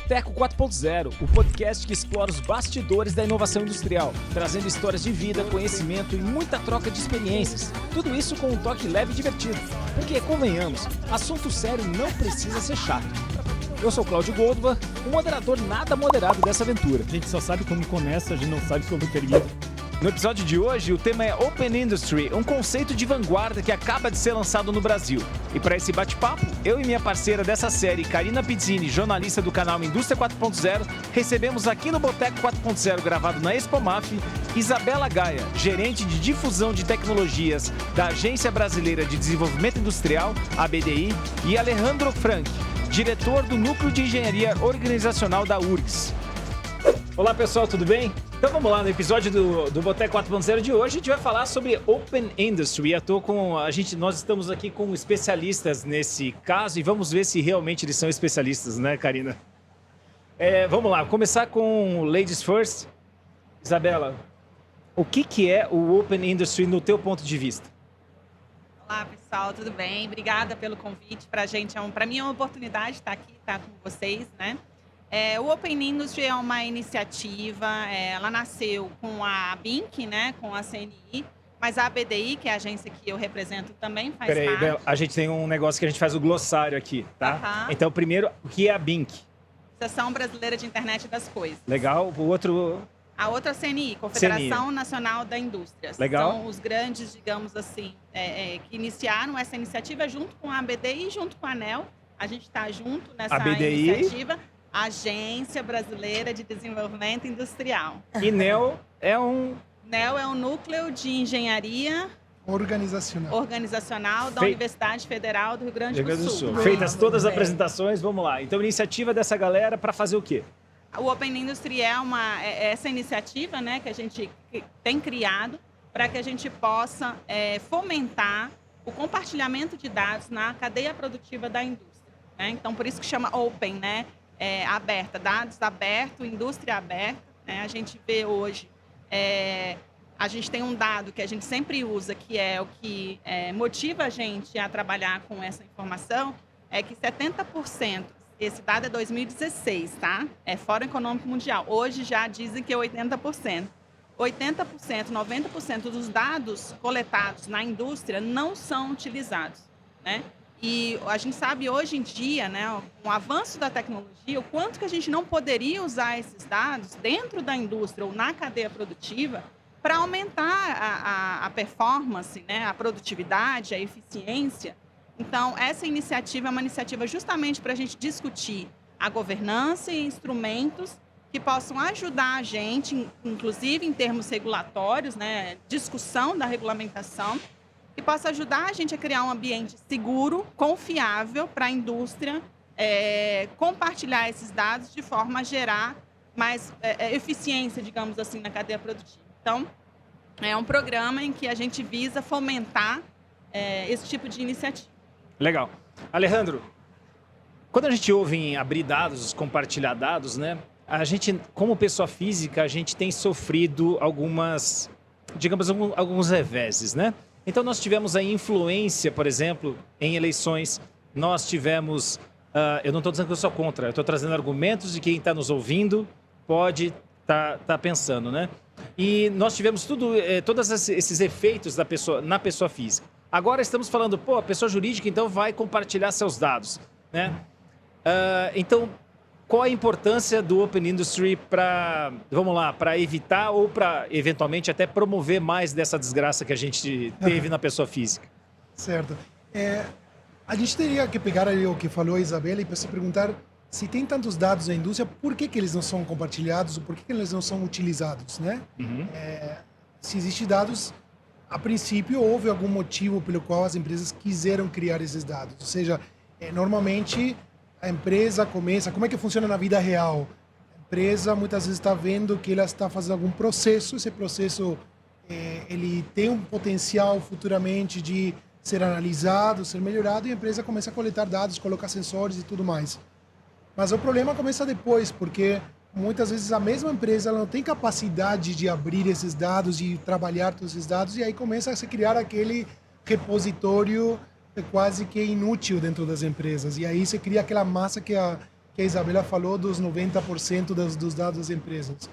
Boteco 4.0, o podcast que explora os bastidores da inovação industrial, trazendo histórias de vida, conhecimento e muita troca de experiências. Tudo isso com um toque leve e divertido. Porque, convenhamos, assunto sério não precisa ser chato. Eu sou Cláudio Goldva, o moderador nada moderado dessa aventura. A gente só sabe como começa, a gente não sabe como termina. No episódio de hoje, o tema é Open Industry, um conceito de vanguarda que acaba de ser lançado no Brasil. E para esse bate-papo, eu e minha parceira dessa série, Karina Pizzini, jornalista do canal Indústria 4.0, recebemos aqui no Boteco 4.0, gravado na Expomaf, Isabela Gaia, gerente de difusão de tecnologias da Agência Brasileira de Desenvolvimento Industrial, ABDI, e Alejandro Frank, diretor do Núcleo de Engenharia Organizacional da URGS. Olá pessoal, tudo bem? Então vamos lá, no episódio do Boteco 4.0 de hoje a gente vai falar sobre Open Industry. Nós estamos aqui com especialistas nesse caso e vamos ver se realmente eles são especialistas, né, Karina? Vamos lá, começar com Ladies First. Isabela, o que é o Open Industry no teu ponto de vista? Olá pessoal, tudo bem? Obrigada pelo convite. Para mim é uma oportunidade estar aqui, estar com vocês, né? O Open Industry é uma iniciativa, ela nasceu com a BINC, né, com a CNI, mas a ABDI, que é a agência que eu represento, também faz parte. Peraí, Bela, a gente tem um negócio que a gente faz o glossário aqui, tá? Uhum. Então, primeiro, o que é a BINC? Associação Brasileira de Internet das Coisas. Legal, o outro... A outra CNI, Confederação Nacional da Indústria. Legal. São os grandes, digamos assim, que iniciaram essa iniciativa junto com a ABDI e junto com a ANEEL. A gente está junto nessa iniciativa. Agência Brasileira de Desenvolvimento Industrial. E NEL é um... NEL é um núcleo de engenharia organizacional da Universidade Federal do Rio Grande do Sul. Feitas todas as apresentações, vamos lá. Então, a iniciativa dessa galera para fazer o quê? O Open Industry é essa iniciativa, né, que a gente tem criado para que a gente possa fomentar o compartilhamento de dados na cadeia produtiva da indústria, né? Então, por isso que chama Open, né? Aberta, dados abertos, indústria aberta, né? A gente vê hoje, a gente tem um dado que a gente sempre usa, que é o que motiva a gente a trabalhar com essa informação, é que 70%, esse dado é 2016, tá? É Fórum Econômico Mundial. Hoje já dizem que é 80%. 80%, 90% dos dados coletados na indústria não são utilizados, né? E a gente sabe hoje em dia, né, com o avanço da tecnologia, o quanto que a gente não poderia usar esses dados dentro da indústria ou na cadeia produtiva para aumentar a performance, né, a produtividade, a eficiência. Então, essa iniciativa é uma iniciativa justamente para a gente discutir a governança e instrumentos que possam ajudar a gente, inclusive em termos regulatórios, né, discussão da regulamentação, que possa ajudar a gente a criar um ambiente seguro, confiável para a indústria compartilhar esses dados de forma a gerar mais eficiência, digamos assim, na cadeia produtiva. Então, é um programa em que a gente visa fomentar esse tipo de iniciativa. Legal. Alejandro, quando a gente ouve em abrir dados, compartilhar dados, né? A gente, como pessoa física, a gente tem sofrido alguns reveses, né? Então, nós tivemos a influência, por exemplo, em eleições. Nós tivemos... eu não estou dizendo que eu sou contra, eu estou trazendo argumentos de quem está nos ouvindo pode estar pensando, né? E nós tivemos todos esses efeitos na pessoa física. Agora estamos falando, a pessoa jurídica, então, vai compartilhar seus dados, né? Então, qual a importância do Open Industry para evitar ou para, eventualmente, até promover mais dessa desgraça que a gente teve na pessoa física? Certo. A gente teria que pegar ali o que falou a Isabela e se perguntar se tem tantos dados na indústria, por que eles não são compartilhados ou por que eles não são utilizados, né? Uhum. Se existem dados, a princípio houve algum motivo pelo qual as empresas quiseram criar esses dados. Ou seja, normalmente a empresa começa... Como é que funciona na vida real? A empresa muitas vezes está vendo que ela está fazendo algum processo. Esse processo ele tem um potencial futuramente de ser analisado, ser melhorado, e a empresa começa a coletar dados, colocar sensores e tudo mais. Mas o problema começa depois, porque muitas vezes a mesma empresa ela não tem capacidade de abrir esses dados, de trabalhar todos esses dados, e aí começa a se criar aquele repositório quase que inútil dentro das empresas. E aí você cria aquela massa que que a Isabela falou dos 90% dos dados das empresas.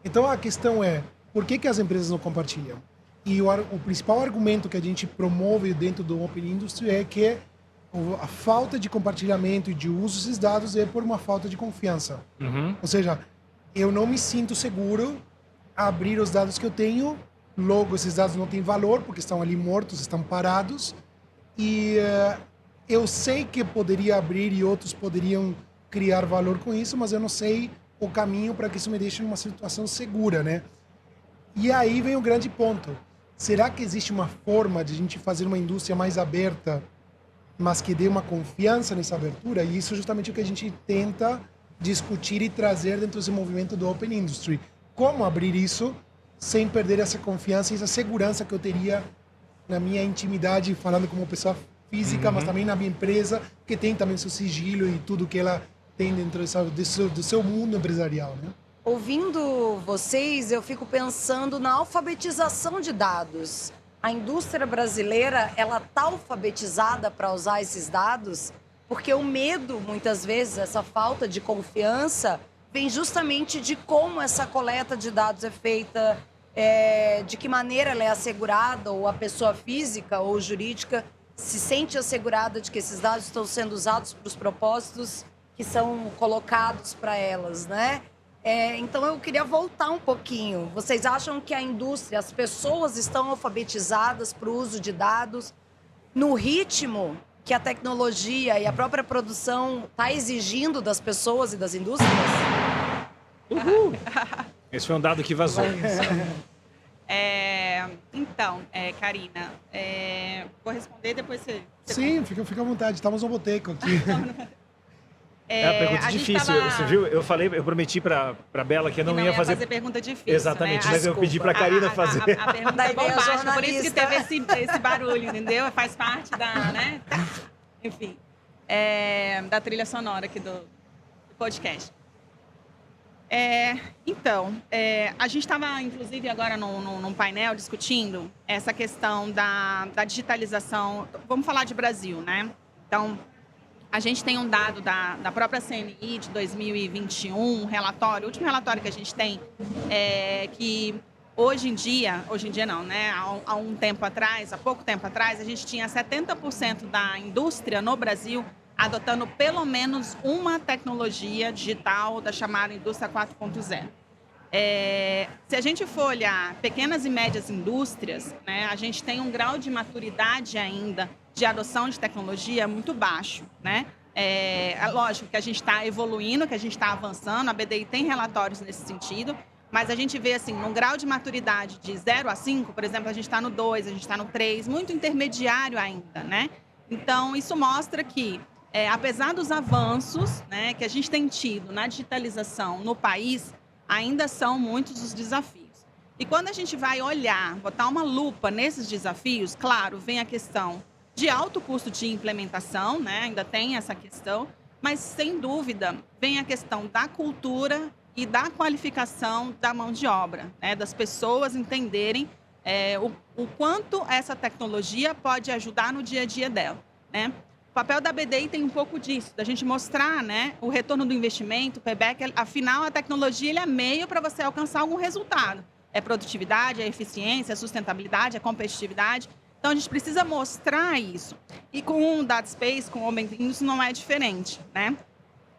Então a questão é, por que as empresas não compartilham? E o principal argumento que a gente promove dentro do Open Industry é que a falta de compartilhamento e de uso desses dados é por uma falta de confiança. Ou seja, eu não me sinto seguro a abrir os dados que eu tenho, logo esses dados não têm valor, porque estão ali mortos, estão parados, e eu sei que poderia abrir e outros poderiam criar valor com isso, mas eu não sei o caminho para que isso me deixe numa situação segura, né? E aí vem o grande ponto. Será que existe uma forma de a gente fazer uma indústria mais aberta, mas que dê uma confiança nessa abertura? E isso é justamente o que a gente tenta discutir e trazer dentro desse movimento do Open Industry. Como abrir isso sem perder essa confiança e essa segurança que eu teria na minha intimidade, falando como pessoa física, mas também na minha empresa, que tem também seu sigilo e tudo que ela tem dentro do seu mundo empresarial, né? Ouvindo vocês, eu fico pensando na alfabetização de dados. A indústria brasileira, ela está alfabetizada para usar esses dados? Porque o medo, muitas vezes, essa falta de confiança, vem justamente de como essa coleta de dados é feita, de que maneira ela é assegurada, ou a pessoa física ou jurídica se sente assegurada de que esses dados estão sendo usados para os propósitos que são colocados para elas, né? Então, eu queria voltar um pouquinho. Vocês acham que a indústria, as pessoas estão alfabetizadas para o uso de dados no ritmo que a tecnologia e a própria produção está exigindo das pessoas e das indústrias? Uhul! Esse foi um dado que vazou. Então, Karina, vou responder depois você... Sim, fica à vontade. Estamos no boteco aqui. É uma pergunta difícil, você viu? Eu prometi pra Bela que eu não ia fazer pergunta difícil. Exatamente, né? mas eu pedi pra Karina fazer. A pergunta é bombástica, por isso que teve esse barulho, entendeu? Faz parte da, né? Enfim, da trilha sonora aqui do podcast. Então, a gente estava, inclusive, agora num painel discutindo essa questão da digitalização. Vamos falar de Brasil, né? Então, a gente tem um dado da própria CNI de 2021, um relatório, o último relatório que a gente tem, que hoje em dia não, né? Há um tempo atrás, há pouco tempo atrás, a gente tinha 70% da indústria no Brasil adotando pelo menos uma tecnologia digital da chamada indústria 4.0. Se a gente for olhar pequenas e médias indústrias, né, a gente tem um grau de maturidade ainda de adoção de tecnologia muito baixo, né? É lógico que a gente está evoluindo, que a gente está avançando, a BDI tem relatórios nesse sentido, mas a gente vê, assim, num grau de maturidade de 0 a 5, por exemplo, a gente está no 2, a gente está no 3, muito intermediário ainda, né? Então, isso mostra que, apesar dos avanços, né, que a gente tem tido na digitalização no país, ainda são muitos os desafios. E quando a gente vai olhar, botar uma lupa nesses desafios, claro, vem a questão de alto custo de implementação, né? Ainda tem essa questão, mas, sem dúvida, vem a questão da cultura e da qualificação da mão de obra, né? Das pessoas entenderem o quanto essa tecnologia pode ajudar no dia a dia dela, né? O papel da BDI tem um pouco disso, da gente mostrar, né, o retorno do investimento, o payback. Afinal, a tecnologia ele é meio para você alcançar algum resultado. É produtividade, é eficiência, é sustentabilidade, é competitividade. Então, a gente precisa mostrar isso. E com o Data Space, com o Open Industry, não é diferente, né?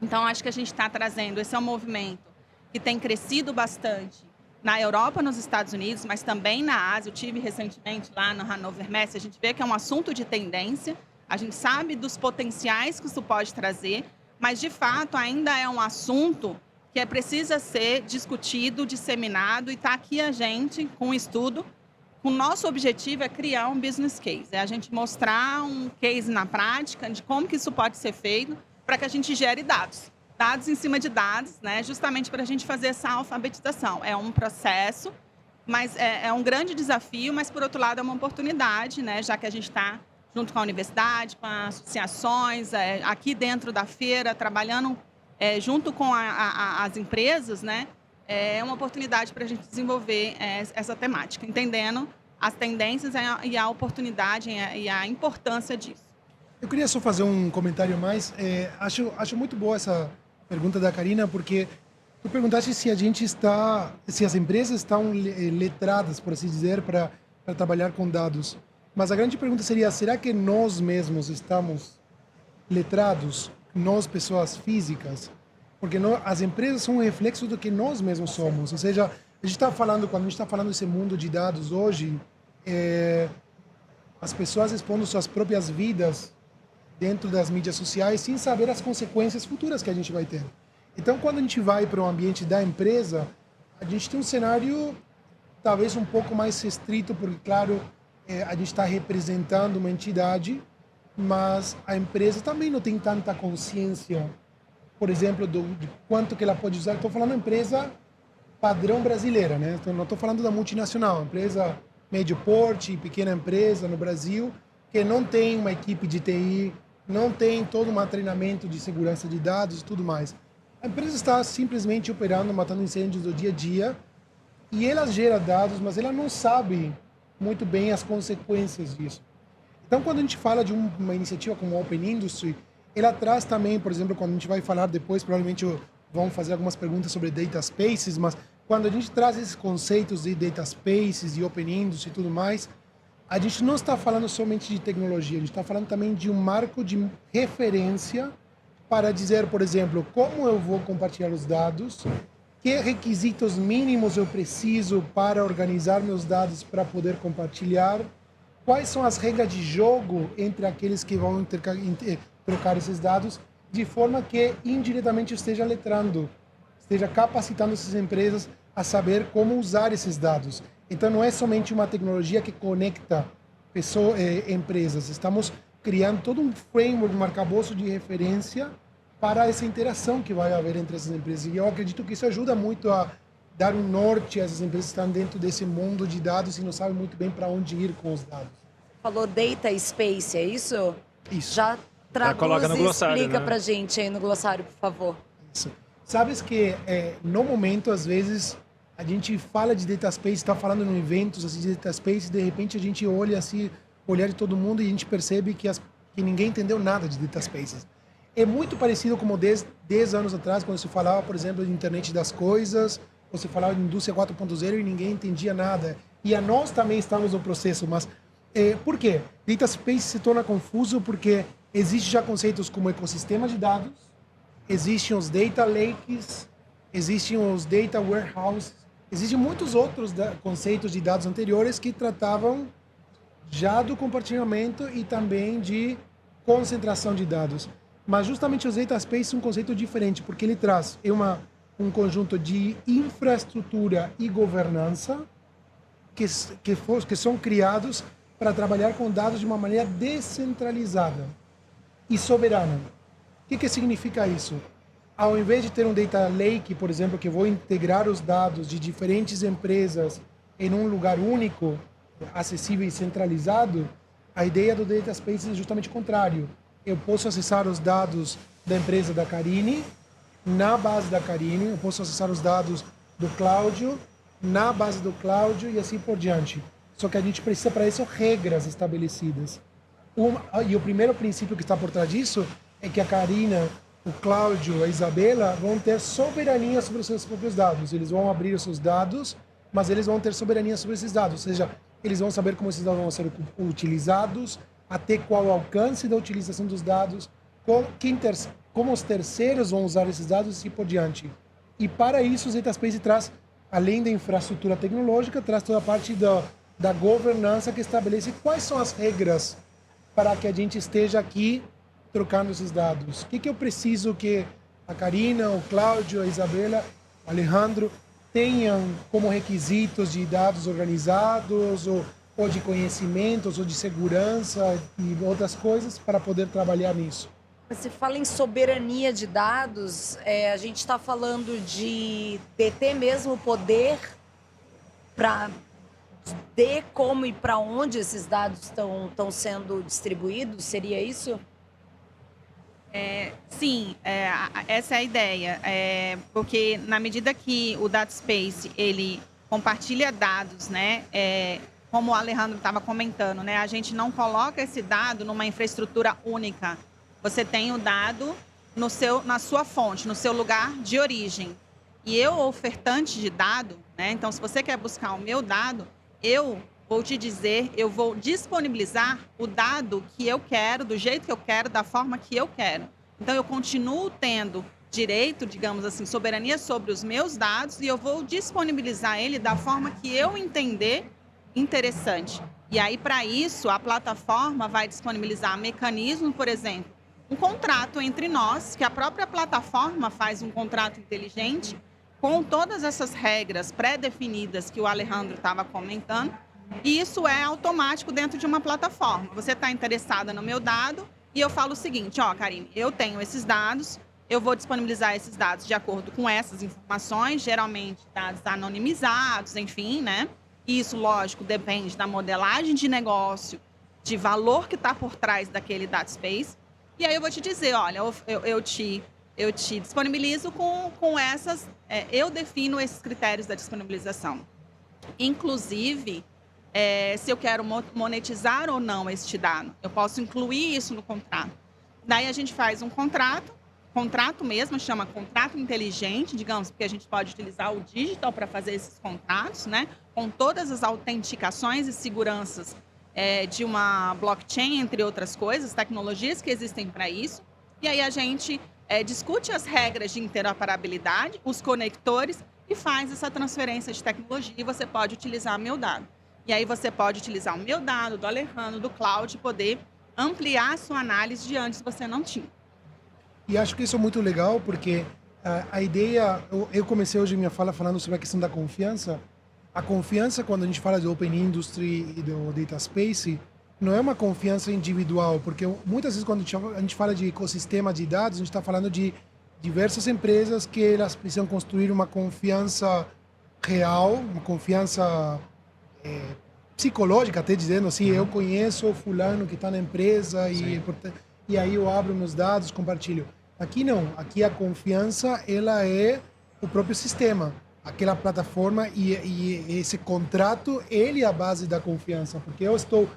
Então, acho que a gente está trazendo, esse é um movimento que tem crescido bastante na Europa, nos Estados Unidos, mas também na Ásia. Eu tive recentemente lá no Hannover Messe, a gente vê que é um assunto de tendência, a gente sabe dos potenciais que isso pode trazer, mas, de fato, ainda é um assunto que precisa ser discutido, disseminado, e está aqui a gente com um estudo. O nosso objetivo é criar um business case, é a gente mostrar um case na prática de como que isso pode ser feito para que a gente gere dados. Dados em cima de dados, né? Justamente para a gente fazer essa alfabetização. É um processo, mas é um grande desafio, mas, por outro lado, é uma oportunidade, né? Já que a gente está junto com a universidade, com as associações, aqui dentro da feira, trabalhando junto com as empresas, né? É uma oportunidade para a gente desenvolver essa temática, entendendo as tendências e a oportunidade e a importância disso. Eu queria só fazer um comentário mais. Acho muito boa pergunta da Karina, porque tu perguntaste se se as empresas estão letradas, por assim dizer, para trabalhar com dados. Mas a grande pergunta seria, será que nós mesmos estamos letrados, nós, pessoas físicas? Porque as empresas são um reflexo do que nós mesmos somos. Ou seja, quando a gente está falando desse mundo de dados hoje, as pessoas expondo suas próprias vidas dentro das mídias sociais sem saber as consequências futuras que a gente vai ter. Então, quando a gente vai para o ambiente da empresa, a gente tem um cenário talvez um pouco mais restrito, porque, claro, a gente está representando uma entidade, mas a empresa também não tem tanta consciência, por exemplo, de quanto que ela pode usar. Estou falando empresa padrão brasileira, né? Não estou falando da multinacional, empresa médio porte, pequena empresa no Brasil, que não tem uma equipe de TI, não tem todo um treinamento de segurança de dados e tudo mais. A empresa está simplesmente operando, matando incêndios do dia a dia, e ela gera dados, mas ela não sabe muito bem as consequências disso. Então, quando a gente fala de uma iniciativa como a Open Industry, ela traz também, por exemplo, quando a gente vai falar depois, provavelmente vão fazer algumas perguntas sobre data spaces, mas quando a gente traz esses conceitos de data spaces e Open Industry e tudo mais, a gente não está falando somente de tecnologia, a gente está falando também de um marco de referência para dizer, por exemplo, como eu vou compartilhar os dados, que requisitos mínimos eu preciso para organizar meus dados para poder compartilhar, quais são as regras de jogo entre aqueles que vão trocar esses dados, de forma que indiretamente eu esteja letrando, esteja capacitando essas empresas a saber como usar esses dados. Então, não é somente uma tecnologia que conecta empresas. Estamos criando todo um framework, um arcabouço de referência para essa interação que vai haver entre essas empresas. E eu acredito que isso ajuda muito a dar um norte a essas empresas que estão dentro desse mundo de dados e não sabem muito bem para onde ir com os dados. Falou data space, é isso? Isso. Já traduz coloca no e glossário, explica né? pra gente aí no glossário, por favor. Isso. Sabes que no momento, às vezes, a gente fala de data space, está falando em eventos assim, de data space, e de repente a gente olha assim, olhar de todo mundo e a gente percebe que ninguém entendeu nada de data spaces. É muito parecido como 10 anos atrás, quando se falava, por exemplo, de internet das coisas, ou se falava de indústria 4.0 e ninguém entendia nada. E nós também estamos no processo, mas por quê? Data space se torna confuso porque existem já conceitos como ecossistema de dados, existem os data lakes, existem os data warehouses, existem muitos outros conceitos de dados anteriores que tratavam já do compartilhamento e também de concentração de dados. Mas justamente os data space é um conceito diferente, porque ele traz um conjunto de infraestrutura e governança que são criados para trabalhar com dados de uma maneira descentralizada e soberana. O que significa isso? Ao invés de ter um data lake, por exemplo, que vou integrar os dados de diferentes empresas em um lugar único, acessível e centralizado, a ideia do data space é justamente o contrário. Eu posso acessar os dados da empresa da Karine, na base da Karine, eu posso acessar os dados do Cláudio, na base do Cláudio e assim por diante. Só que a gente precisa para isso regras estabelecidas. E o primeiro princípio que está por trás disso é que a Karina, o Cláudio, a Isabela vão ter soberania sobre os seus próprios dados. Eles vão abrir os seus dados, mas eles vão ter soberania sobre esses dados. Ou seja, eles vão saber como esses dados vão ser utilizados, até qual o alcance da utilização dos dados, como os terceiros vão usar esses dados e assim por diante. E para isso, o Data Space traz, além da infraestrutura tecnológica, traz toda a parte da governança que estabelece quais são as regras para que a gente esteja aqui trocando esses dados. O que eu preciso que a Karina, o Cláudio, a Isabela, o Alejandro tenham como requisitos de dados organizados ou de conhecimentos ou de segurança e outras coisas para poder trabalhar nisso. Você fala em soberania de dados, a gente está falando de ter mesmo o poder para como e para onde esses dados estão sendo distribuídos, seria isso? Sim, essa é a ideia. Porque na medida que o Data Space ele compartilha dados, né? Como o Alejandro estava comentando, né? A gente não coloca esse dado numa infraestrutura única. Você tem o dado na sua fonte, no seu lugar de origem. E eu, ofertante de dado, né? Então, se você quer buscar o meu dado, eu vou te dizer, eu vou disponibilizar o dado que eu quero, do jeito que eu quero, da forma que eu quero. Então, eu continuo tendo direito, digamos assim, soberania sobre os meus dados e eu vou disponibilizar ele da forma que eu entender interessante. E aí, para isso, a plataforma vai disponibilizar mecanismos, por exemplo, um contrato entre nós, que a própria plataforma faz um contrato inteligente com todas essas regras pré-definidas que o Alejandro estava comentando, e isso é automático dentro de uma plataforma. Você está interessada no meu dado e eu falo o seguinte, ó, Karine, eu tenho esses dados, eu vou disponibilizar esses dados de acordo com essas informações, geralmente dados anonimizados, enfim, né? Isso, lógico, depende da modelagem de negócio, de valor que está por trás daquele data space. E aí eu vou te dizer, olha, eu te disponibilizo com essas, eu defino esses critérios da disponibilização. Inclusive, se eu quero monetizar ou não este dado, eu posso incluir isso no contrato. Daí a gente faz um contrato mesmo, chama contrato inteligente, digamos, porque a gente pode utilizar o digital para fazer esses contratos, né? Com todas as autenticações e seguranças de uma blockchain, entre outras coisas, tecnologias que existem para isso. E aí a gente discute as regras de interoperabilidade, os conectores e faz essa transferência de tecnologia e você pode utilizar o meu dado. E aí você pode utilizar o meu dado, do Alejandro, do Cloud, e poder ampliar a sua análise de antes você não tinha. E acho que isso é muito legal, porque a ideia... Eu comecei hoje minha fala falando sobre a questão da confiança. A confiança, quando a gente fala de Open Industry e do Data Space, não é uma confiança individual, porque muitas vezes quando a gente fala de ecossistema de dados, a gente está falando de diversas empresas que elas precisam construir uma confiança real, uma confiança psicológica, até dizendo assim, eu conheço o fulano que está na empresa e aí eu abro meus dados, compartilho. Aqui não, aqui a confiança ela é o próprio sistema, aquela plataforma e esse contrato, ele é a base da confiança, porque eu estou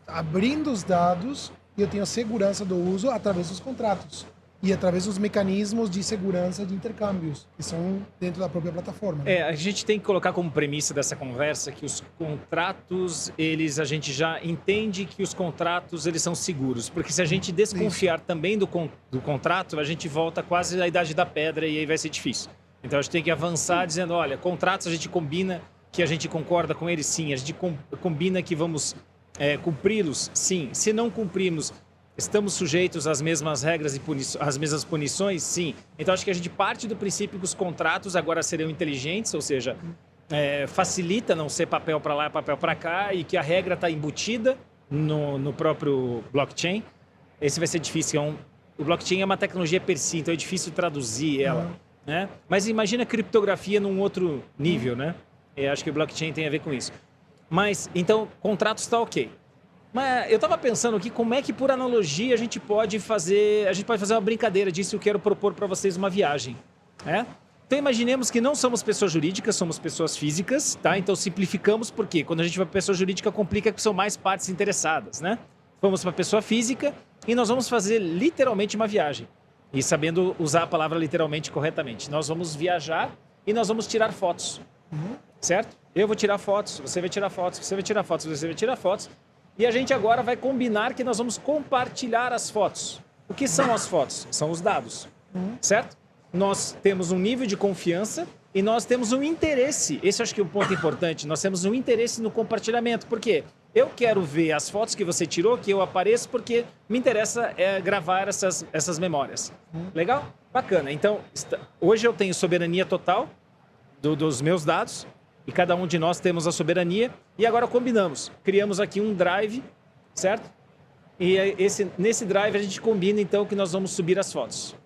abrindo os dados e eu tenho a segurança do uso através dos contratos e através dos mecanismos de segurança de intercâmbios, que são dentro da própria plataforma. A gente tem que colocar como premissa dessa conversa que os contratos, a gente já entende que os contratos, eles são seguros, porque se a gente desconfiar também do contrato, a gente volta quase à idade da pedra e aí vai ser difícil. Então a gente tem que avançar dizendo, olha, contratos a gente combina que a gente concorda com eles, sim, a gente combina que vamos cumpri-los, sim. Se não cumprirmos, estamos sujeitos às mesmas regras e às mesmas punições? Sim. Então, acho que a gente parte do princípio que os contratos agora serão inteligentes, ou seja, facilita não ser papel para lá e papel para cá e que a regra está embutida no próprio blockchain. Esse vai ser difícil. O blockchain é uma tecnologia per si, então é difícil traduzir ela. Né? Mas imagina a criptografia num outro nível, né? Acho que o blockchain tem a ver com isso. Mas, então, contratos está ok. Mas eu estava pensando aqui como é que, por analogia, a gente pode fazer uma brincadeira disso. Eu quero propor para vocês uma viagem. Então, imaginemos que não somos pessoas jurídicas, somos pessoas físicas, tá? Então, simplificamos porque quando a gente vai para pessoa jurídica, complica que são mais partes interessadas, né? Vamos para pessoa física e nós vamos fazer literalmente uma viagem. E sabendo usar a palavra literalmente corretamente. Nós vamos viajar e nós vamos tirar fotos. Certo? Eu vou tirar fotos, você vai tirar fotos, você vai tirar fotos, você vai tirar fotos. E a gente agora vai combinar que nós vamos compartilhar as fotos. O que são as fotos? São os dados. Certo? Nós temos um nível de confiança e nós temos um interesse. Esse eu acho que é um ponto importante. Nós temos um interesse no compartilhamento. Por quê? Eu quero ver as fotos que você tirou, que eu apareço, porque me interessa gravar essas memórias. Legal? Bacana. Então, hoje eu tenho soberania total dos meus dados e cada um de nós temos a soberania. E agora combinamos. Criamos aqui um drive, certo? E nesse drive a gente combina, então, que nós vamos subir as fotos.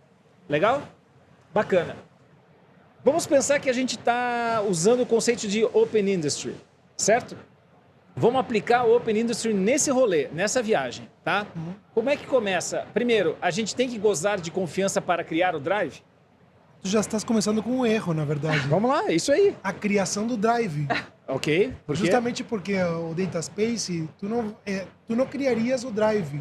Legal? Bacana. Vamos pensar que a gente está usando o conceito de Open Industry, certo? Vamos aplicar o Open Industry nesse rolê, nessa viagem, tá? Como é que começa? Primeiro, a gente tem que gozar de confiança para criar o drive? Tu já estás começando com um erro, na verdade. Vamos lá, isso aí. A criação do drive. Ok, por quê? Justamente porque o Data Space, tu não criarias o drive.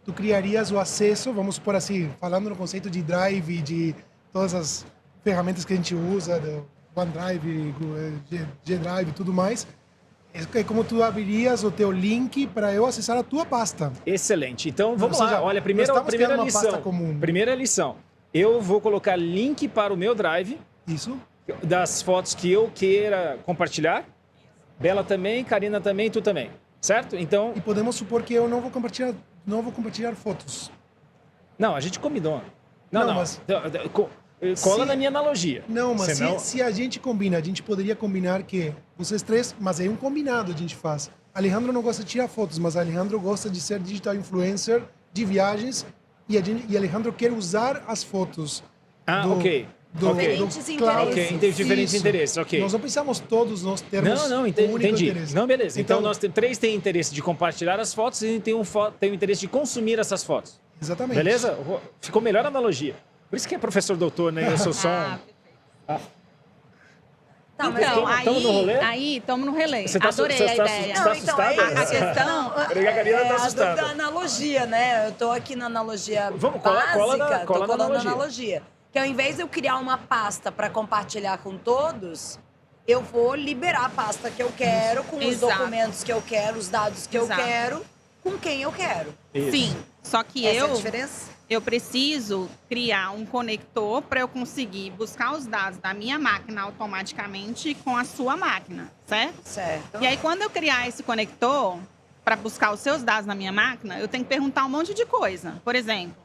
tu criarias o acesso, vamos supor assim, falando no conceito de Drive, de todas as ferramentas que a gente usa, do OneDrive, G-Drive e tudo mais, é como tu abririas o teu link para eu acessar a tua pasta. Excelente. Então, vamos Ou lá. seja, Olha, nós primeira estamos criando uma lição. pasta comum. Primeira lição. Eu vou colocar link para o meu Drive Isso? das fotos que eu queira compartilhar. Bela também, Karina também, tu também. Certo? Então, E podemos supor que eu não vou compartilhar fotos. não, a gente combinou. Não, Não. mas- Cola Se- na minha analogia. Não, mas Senão- se a gente combina, a gente poderia combinar que vocês três, mas é um combinado a gente faz. Alejandro não gosta de tirar fotos, mas Alejandro gosta de ser digital influencer de viagens e Alejandro quer usar as fotos. Ah, ok. Diferentes cloud. interesses. Ok, tem diferentes Isso. interesses, ok. Nós não precisamos todos nós termos Não, um único entendi. interesse. Não, beleza. Então, nós temos três têm interesse de compartilhar as fotos e tem tem o interesse de consumir essas fotos. Exatamente. Beleza? Ficou melhor a analogia. Por isso que é professor doutor, né? Eu sou só Ah, Tá, mas então, Tamo no rolê? aí estamos no relé. Você tá Adorei você a tá ideia. Você tá assustada? A questão... A Karina tá a assustada. da analogia, né? Eu tô aqui na analogia Vamos, básica, cola na tô colando na analogia. analogia. Que ao invés de eu criar uma pasta para compartilhar com todos, eu vou liberar a pasta que eu quero, com os Exato. documentos que eu quero, os dados que eu Exato. quero, com quem eu quero. Isso. Sim, só que Essa é a diferença? eu preciso criar um conector para eu conseguir buscar os dados da minha máquina automaticamente com a sua máquina, certo? Certo. E aí, quando eu criar esse conector para buscar os seus dados na minha máquina, eu tenho que perguntar um monte de coisa. Por exemplo,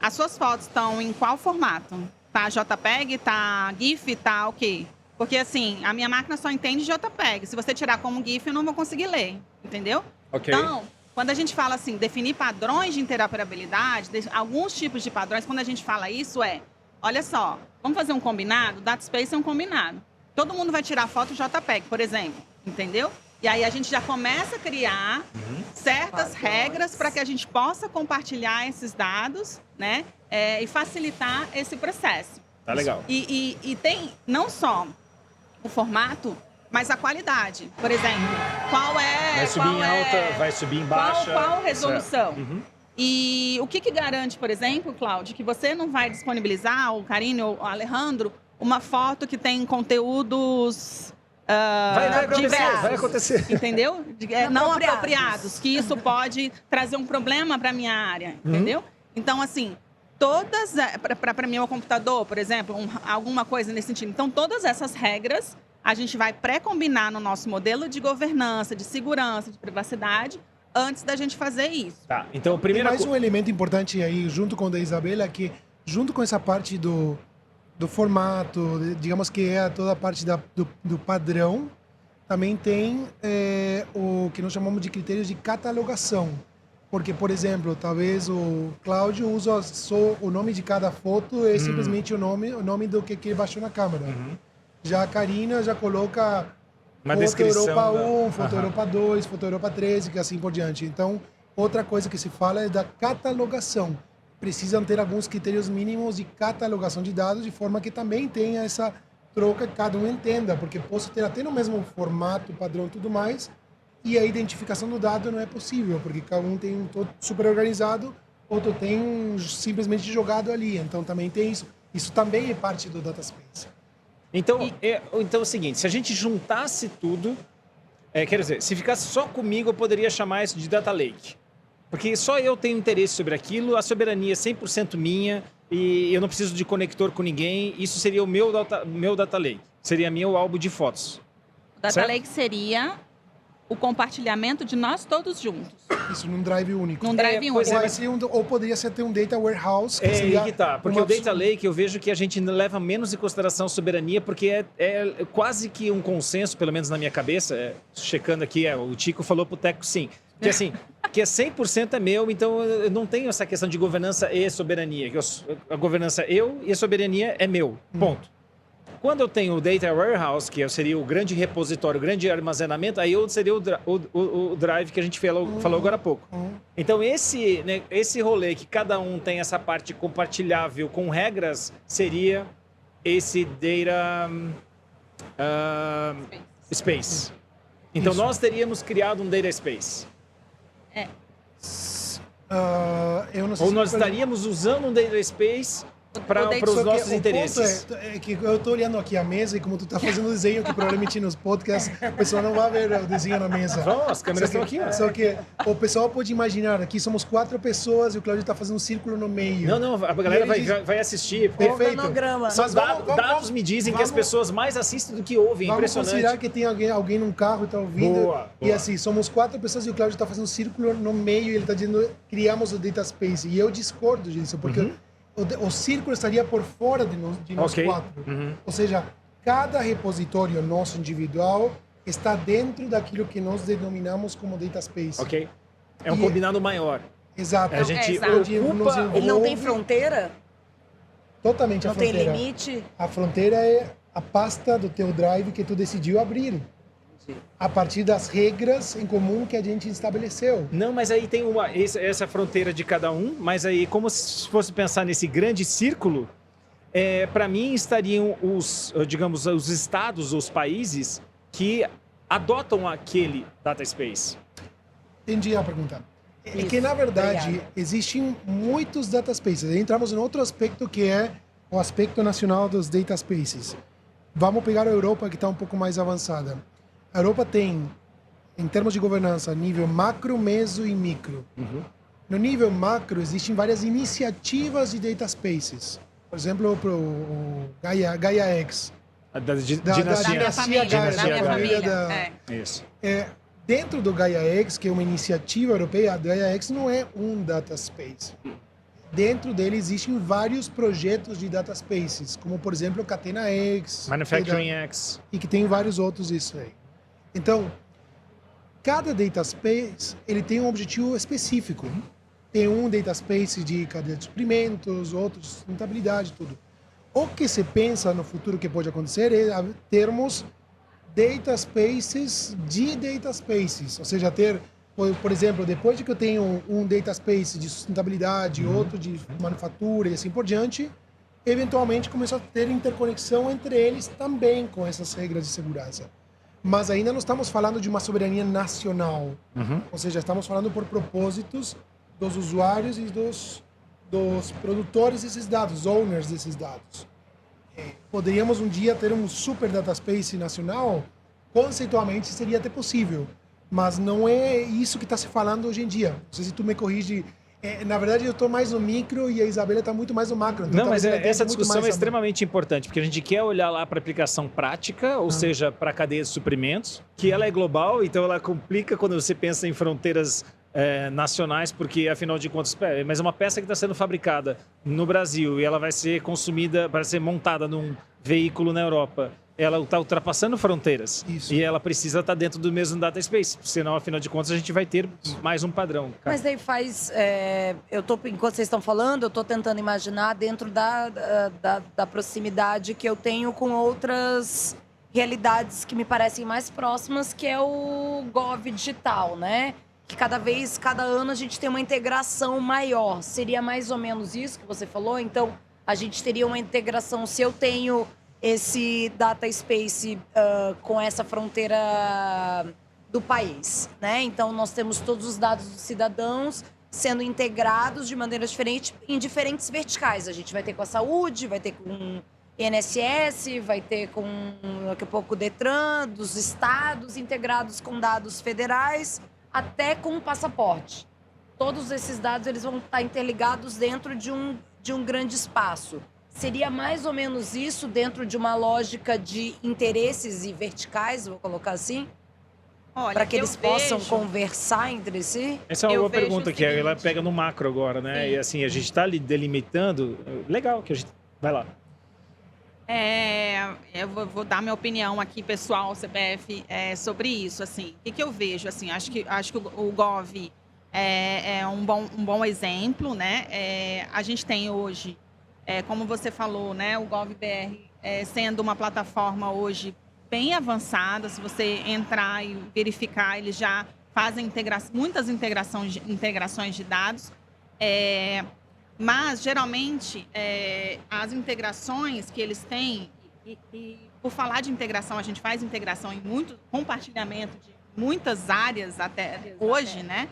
as suas fotos estão em qual formato? Tá JPEG, tá GIF, tá o quê? Porque assim, a minha máquina só entende JPEG. Se você tirar como GIF, eu não vou conseguir ler, entendeu? Ok. Então, quando a gente fala assim, definir padrões de interoperabilidade, alguns tipos de padrões, quando a gente fala isso olha só, vamos fazer um combinado? Data Space é um combinado. Todo mundo vai tirar foto JPEG, por exemplo, entendeu? E aí a gente já começa a criar certas regras para que a gente possa compartilhar esses dados, né? E facilitar esse processo. Tá legal. E tem não só o formato, mas a qualidade. Por exemplo, qual é... Vai subir em alta, vai subir em baixa. Qual resolução? Certo. Uhum. E o que garante, por exemplo, Cláudio, que você não vai disponibilizar, o Karine ou o Alejandro, uma foto que tem conteúdos Vai acontecer. entendeu? Não Inapropriados. apropriados, que isso pode trazer um problema para minha área, entendeu? Então, assim, todas, para meu computador, por exemplo, alguma coisa nesse sentido. Então, todas essas regras a gente vai pré-combinar no nosso modelo de governança, de segurança, de privacidade, antes da gente fazer isso. Tá, então, Tem primeira mais um elemento importante aí, junto com o da Isabela, que junto com essa parte do formato, digamos que é toda a parte do padrão, também tem o que nós chamamos de critérios de catalogação. Porque, por exemplo, talvez o Cláudio usa só o nome de cada foto é simplesmente o nome do que ele baixou na câmera. Já a Karina já coloca Uma Foto descrição Europa da- 1, Foto Aham. Europa 2, Foto Europa 13, que assim por diante. Então, outra coisa que se fala é da catalogação. Precisam ter alguns critérios mínimos de catalogação de dados, de forma que também tenha essa troca que cada um entenda, porque posso ter até no mesmo formato, padrão e tudo mais, e a identificação do dado não é possível, porque cada um tem um todo super organizado, outro tem simplesmente jogado ali. Então, também tem isso. Isso também é parte do Data Space. Então, então é o seguinte, se a gente juntasse tudo, quer dizer, se ficasse só comigo, eu poderia chamar isso de Data Lake. Porque só eu tenho interesse sobre aquilo, a soberania é 100% minha e eu não preciso de conector com ninguém. Isso seria o meu Data Lake, seria meu álbum de fotos. O Data Certo? Lake seria o compartilhamento de nós todos juntos, Isso num drive único. num drive pois único. é, Ou poderia ser ter um data warehouse. É seria aí que tá, porque uma o Data Lake eu vejo que a gente leva menos em consideração soberania, porque é quase que um consenso, pelo menos na minha cabeça, checando aqui, o Tico falou pro Teco sim, que assim, que é 100% é meu, então eu não tenho essa questão de governança e soberania, que a governança eu e a soberania é meu, ponto. Quando eu tenho o Data Warehouse, que seria o grande repositório, o grande armazenamento, aí eu seria o drive que a gente falou agora há pouco. Então, esse rolê que cada um tem essa parte compartilhável com regras, seria esse Data Space. Então, Isso. nós teríamos criado um Data Space. Eu não sei Ou se nós estaríamos usando um data space para os Só que nossos o interesses? ponto é que eu tô olhando aqui a mesa e como tu tá fazendo o desenho, que provavelmente nos podcasts o pessoal não vai ver o desenho na mesa. Vamos, as câmeras estão aqui, ó. Só que o pessoal pode imaginar, aqui somos 4 pessoas e o Cláudio tá fazendo um círculo no meio. Não, a galera vai assistir. Perfeito. Cronograma. Só Mas vamos- dados me dizem que as vamos- pessoas mais assistem do que ouvem. Vamos Impressionante. considerar que tem alguém num carro e tá ouvindo. Boa. E assim, somos 4 pessoas e o Cláudio tá fazendo um círculo no meio e ele tá dizendo, criamos o data space. E eu discordo disso, porque o círculo estaria por fora de nós Ok. 4. Ou seja, cada repositório nosso individual está dentro daquilo que nós denominamos como data space. Ok. É um E- combinado maior. Exato. A gente exato. Onde nos ocupa... Ele não tem envolve fronteira? totalmente Não a tem fronteira. limite? A fronteira é a pasta do teu drive que tu decidiu abrir. A partir das regras em comum que a gente estabeleceu. Não, mas aí tem essa fronteira de cada um, mas aí como se fosse pensar nesse grande círculo, para mim estariam digamos, os estados, os países que adotam aquele data space. Entendi a pergunta. É Isso, que, na verdade, obrigada. existem muitos data spaces. Aí entramos em outro aspecto que é o aspecto nacional dos data spaces. Vamos pegar a Europa, que está um pouco mais avançada. A Europa tem, em termos de governança, nível macro, meso e micro. No nível macro, existem várias iniciativas de data spaces. Por exemplo, o Gaia X. Da Da dinastia. minha família, Gaia, da minha família família. Isso. Dentro do Gaia X, que é uma iniciativa europeia, a Gaia X não é um data space. Dentro dele existem vários projetos de data spaces, como por exemplo Catena X, Manufacturing X. e que tem vários outros isso aí. Então, cada data space ele tem um objetivo específico. Tem um data space de cadeia de suprimentos, outro de sustentabilidade, tudo. O que se pensa no futuro que pode acontecer é termos data spaces de data spaces, ou seja, ter, por exemplo, depois de que eu tenho um data space de sustentabilidade, outro de manufatura e assim por diante, eventualmente começar a ter interconexão entre eles também com essas regras de segurança. Mas ainda não estamos falando de uma soberania nacional, ou seja, estamos falando por propósitos dos usuários e dos produtores desses dados, owners desses dados. Poderíamos um dia ter um super data space nacional? Conceitualmente seria até possível, mas não é isso que está se falando hoje em dia. Não sei se tu me corrige. Na verdade, eu estou mais no micro e a Isabela está muito mais no macro. Então Não, mas talvez ela tenha essa muito discussão mais é a- extremamente importante, porque a gente quer olhar lá para a aplicação prática, ou seja, para a cadeia de suprimentos, que ela é global, então ela complica quando você pensa em fronteiras nacionais, porque afinal de contas, mas é uma peça que está sendo fabricada no Brasil e ela vai ser consumida, vai ser montada num veículo na Europa. Ela está ultrapassando fronteiras. Isso. E ela precisa estar dentro do mesmo data space, senão, afinal de contas, a gente vai ter mais um padrão. Mas daí faz. Enquanto vocês estão falando, eu estou tentando imaginar dentro da proximidade que eu tenho com outras realidades que me parecem mais próximas, que é o Gov digital, né? Que cada ano a gente tem uma integração maior. Seria mais ou menos isso que você falou? Então, a gente teria uma integração, se eu tenho esse data space com essa fronteira do país, né? Então, nós temos todos os dados dos cidadãos sendo integrados de maneira diferente em diferentes verticais. A gente vai ter com a saúde, vai ter com INSS, vai ter com, daqui a pouco, o Detran, dos estados, integrados com dados federais, até com o passaporte. Todos esses dados eles vão estar interligados dentro de um grande espaço. Seria mais ou menos isso dentro de uma lógica de interesses e verticais, vou colocar assim? Olha, Para que eles possam vejo- conversar entre si? Essa é uma Eu boa vejo pergunta, o que ela seguinte. pega no macro agora, né? Sim. E assim, a gente está ali delimitando. Legal que a gente. Vai lá. Eu vou dar minha opinião aqui, pessoal, CBF, sobre isso. Assim, o que eu vejo? Assim, acho que o Gov é um bom exemplo, né? A gente tem hoje, como você falou, né? O GovBR sendo uma plataforma hoje bem avançada. Se você entrar e verificar, eles já fazem muitas integrações de dados. Mas, geralmente, as integrações que eles têm, e por falar de integração, a gente faz integração em muito compartilhamento de muitas áreas até hoje, né?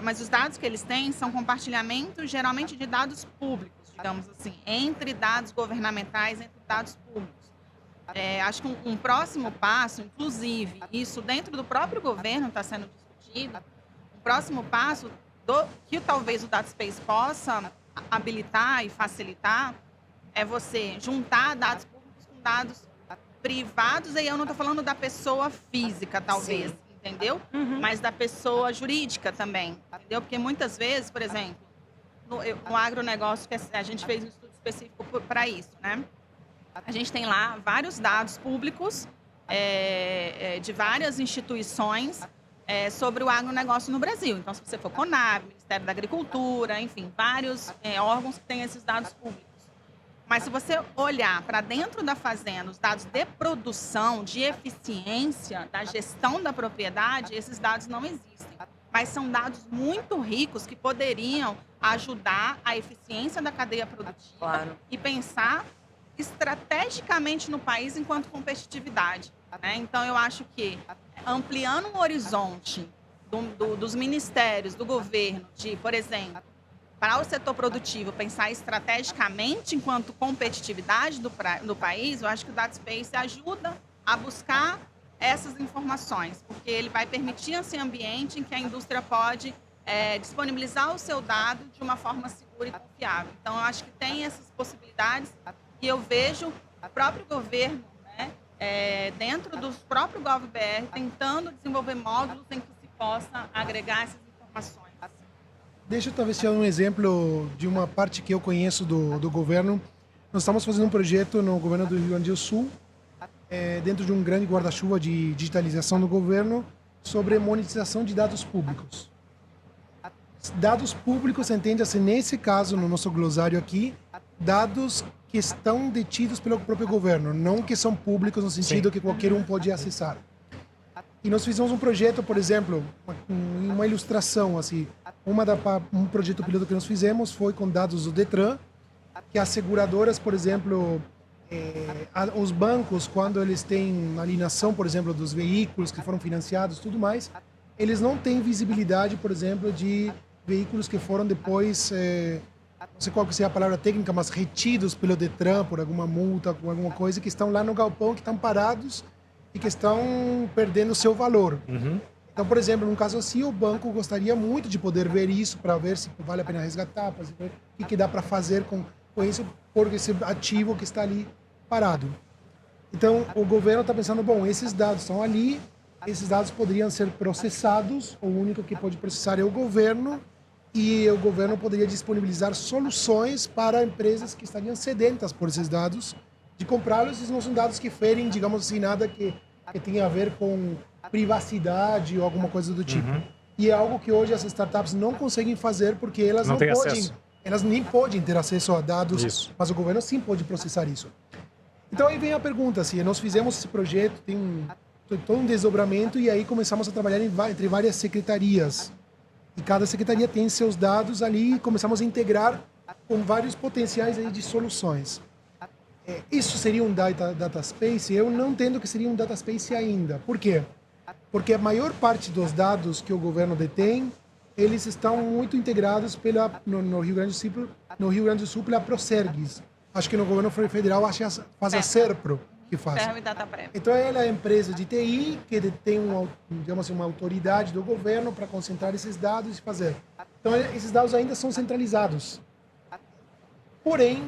Mas os dados que eles têm são compartilhamentos, geralmente, de dados públicos, digamos assim, entre dados governamentais, entre dados públicos. Acho que um próximo passo, inclusive, isso dentro do próprio governo está sendo discutido, um próximo passo que talvez o DataSpace possa habilitar e facilitar é você juntar dados públicos com dados privados, e eu não estou falando da pessoa física, talvez, Sim. entendeu? Mas da pessoa jurídica também, entendeu? Porque muitas vezes, por exemplo, no agronegócio, que a gente fez um estudo específico para isso, né? A gente tem lá vários dados públicos de várias instituições sobre o agronegócio no Brasil. Então, se você for CONAB, Ministério da Agricultura, enfim, vários órgãos que têm esses dados públicos. Mas se você olhar para dentro da fazenda, os dados de produção, de eficiência, da gestão da propriedade, esses dados não existem. Mas são dados muito ricos que poderiam ajudar a eficiência da cadeia produtiva. Claro. E pensar estrategicamente no país enquanto competitividade, né? Então, eu acho que ampliando o horizonte dos ministérios, do governo, por exemplo, para o setor produtivo pensar estrategicamente enquanto competitividade do país, eu acho que o DataSpace ajuda a buscar essas informações, porque ele vai permitir esse ambiente em que a indústria pode disponibilizar o seu dado de uma forma segura e confiável. Então, eu acho que tem essas possibilidades. E eu vejo o próprio governo, né, dentro do próprio GovBR, tentando desenvolver módulos em que se possa agregar essas informações. Deixa eu talvez tirar um exemplo de uma parte que eu conheço do governo. Nós estamos fazendo um projeto no governo do Rio Grande do Sul, dentro de um grande guarda-chuva de digitalização do governo, sobre monetização de dados públicos. Dados públicos, entende-se nesse caso, no nosso glossário aqui, dados que estão detidos pelo próprio governo, não que são públicos no sentido que qualquer um pode acessar. E nós fizemos um projeto, por exemplo, uma ilustração, assim, um projeto piloto que nós fizemos foi com dados do Detran, que as seguradoras, por exemplo, os bancos, quando eles têm alienação, por exemplo, dos veículos que foram financiados, tudo mais, eles não têm visibilidade, por exemplo, de veículos que foram depois, não sei qual que seja a palavra técnica, mas retidos pelo Detran por alguma multa, por alguma coisa, que estão lá no galpão, que estão parados e que estão perdendo o seu valor. Então, por exemplo, num caso assim, o banco gostaria muito de poder ver isso, para ver se vale a pena resgatar, para ver o que dá para fazer com isso, por esse ativo que está ali parado. Então, o governo está pensando, bom, esses dados estão ali, esses dados poderiam ser processados, o único que pode processar é o governo, e o governo poderia disponibilizar soluções para empresas que estariam sedentas por esses dados, de comprá-los. Esses não são dados que ferem, digamos assim, nada que tenha a ver com privacidade ou alguma coisa do tipo. E é algo que hoje as startups não conseguem fazer porque elas não podem, acesso. Elas nem podem ter acesso a dados, mas o governo sim pode processar isso. Então aí vem a pergunta, assim, nós fizemos esse projeto, tem todo um desdobramento e aí começamos a trabalhar entre várias secretarias. E cada secretaria tem seus dados ali e começamos a integrar com vários potenciais aí de soluções. Isso seria um data space? Eu não entendo que seria um data space ainda. Por quê? Porque a maior parte dos dados que o governo detém, eles estão muito integrados no Rio Grande do Sul pela Procergs. Acho que no governo federal faz a Serpro que faz. Então ela é a empresa de TI que detém digamos assim, uma autoridade do governo para concentrar esses dados e fazer. Então esses dados ainda são centralizados. Porém,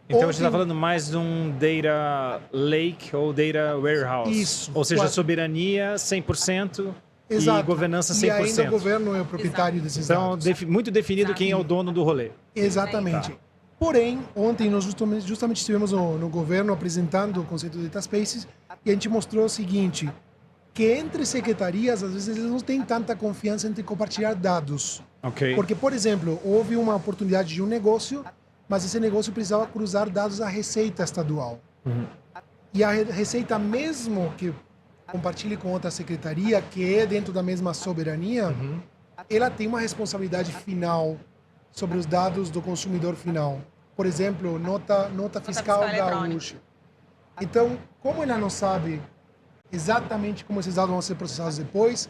então, você está falando mais de um data lake ou data warehouse. Isso. Ou seja, soberania 100% Exato. E governança 100%. E ainda o governo é o proprietário desses dados. Então, muito definido quem é o dono do rolê. Exatamente. Tá. Porém, ontem nós justamente estivemos no governo apresentando o conceito de data spaces e a gente mostrou o seguinte, que entre secretarias, às vezes, eles não têm tanta confiança entre compartilhar dados. Okay. Porque, por exemplo, houve uma oportunidade de um negócio, mas esse negócio precisava cruzar dados à Receita Estadual. E a Receita, mesmo que compartilhe com outra secretaria, que é dentro da mesma soberania, ela tem uma responsabilidade final sobre os dados do consumidor final. Por exemplo, nota fiscal gaúcha. Então, como ela não sabe exatamente como esses dados vão ser processados depois,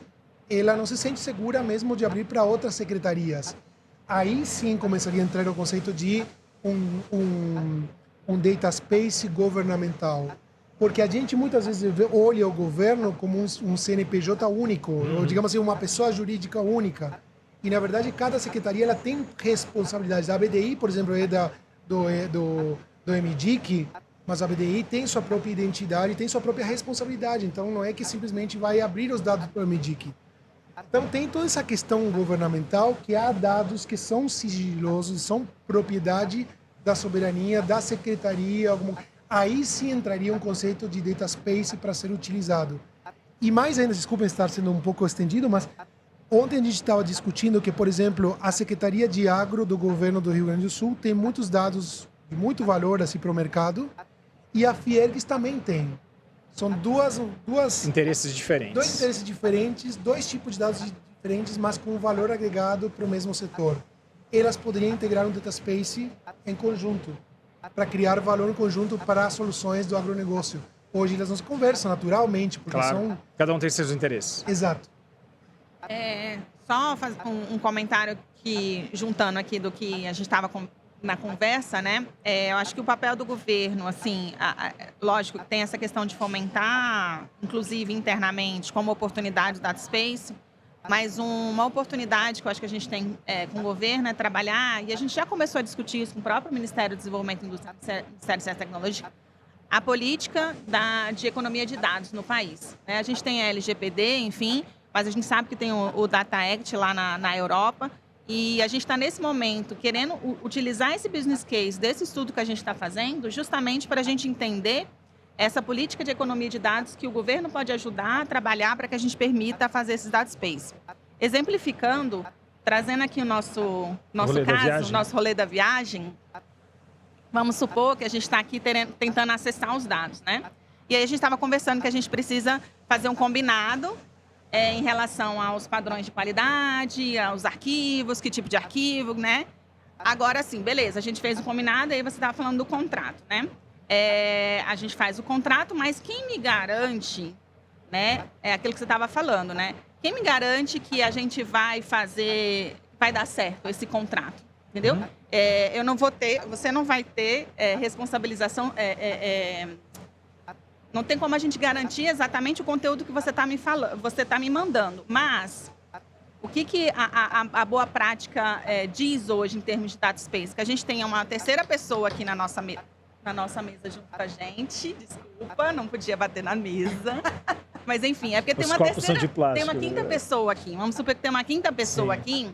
ela não se sente segura mesmo de abrir para outras secretarias. Aí sim começaria a entrar o conceito de um data space governamental. Porque a gente muitas vezes olha o governo como um CNPJ único, ou digamos assim, uma pessoa jurídica única. E, na verdade, cada secretaria ela tem responsabilidades. A BDI, por exemplo, é do MDIC, mas a BDI tem sua própria identidade, tem sua própria responsabilidade. Então, não é que simplesmente vai abrir os dados para o MDIC. Então, tem toda essa questão governamental que há dados que são sigilosos, são propriedade da soberania, da secretaria. Aí sim entraria um conceito de data space para ser utilizado. E mais ainda, desculpem estar sendo um pouco estendido, mas ontem a gente estava discutindo que, por exemplo, a Secretaria de Agro do governo do Rio Grande do Sul tem muitos dados de muito valor assim, para o mercado, e a Fiergs também tem. São duas Interesses diferentes. dois interesses diferentes, dois tipos de dados diferentes, mas com um valor agregado para o mesmo setor. Elas poderiam integrar um data space em conjunto, para criar valor em conjunto para as soluções do agronegócio. Hoje elas não se conversam naturalmente, porque Claro, cada um tem seus interesses. Exato. Só fazer um comentário que, juntando aqui do que a gente estava na conversa, né? Eu acho que o papel do governo, assim, lógico que tem essa questão de fomentar, inclusive internamente, como oportunidade do data space, mas uma oportunidade que eu acho que a gente tem com o governo é trabalhar, e a gente já começou a discutir isso com o próprio Ministério do Desenvolvimento e Indústria, Ministério de Ciência e Tecnologia, a política de economia de dados no país. Né? A gente tem a LGPD, enfim, mas a gente sabe que tem o Data Act lá na Europa, e a gente está, nesse momento, querendo utilizar esse business case desse estudo que a gente está fazendo, justamente para a gente entender essa política de economia de dados que o governo pode ajudar a trabalhar para que a gente permita fazer esses data space. Exemplificando, trazendo aqui o nosso caso, o nosso rolê da viagem, vamos supor que a gente está aqui tentando acessar os dados, né? E aí a gente estava conversando que a gente precisa fazer um combinado em relação aos padrões de qualidade, aos arquivos, que tipo de arquivo, né? Agora sim, beleza, a gente fez o combinado, aí você estava falando do contrato, né? A gente faz o contrato, mas quem me garante, né? É aquilo que você estava falando, né? Quem me garante que a gente vai dar certo esse contrato, entendeu? Eu não vou ter, você não vai ter responsabilização, não tem como a gente garantir exatamente o conteúdo que você está me falando, você está me mandando. Mas o que a boa prática diz hoje em termos de data space? Que a gente tenha uma terceira pessoa aqui na nossa mesa junto com a gente. Desculpa, não podia bater na mesa. Mas enfim, é porque tem uma quinta pessoa aqui. Vamos supor que tem uma quinta pessoa aqui,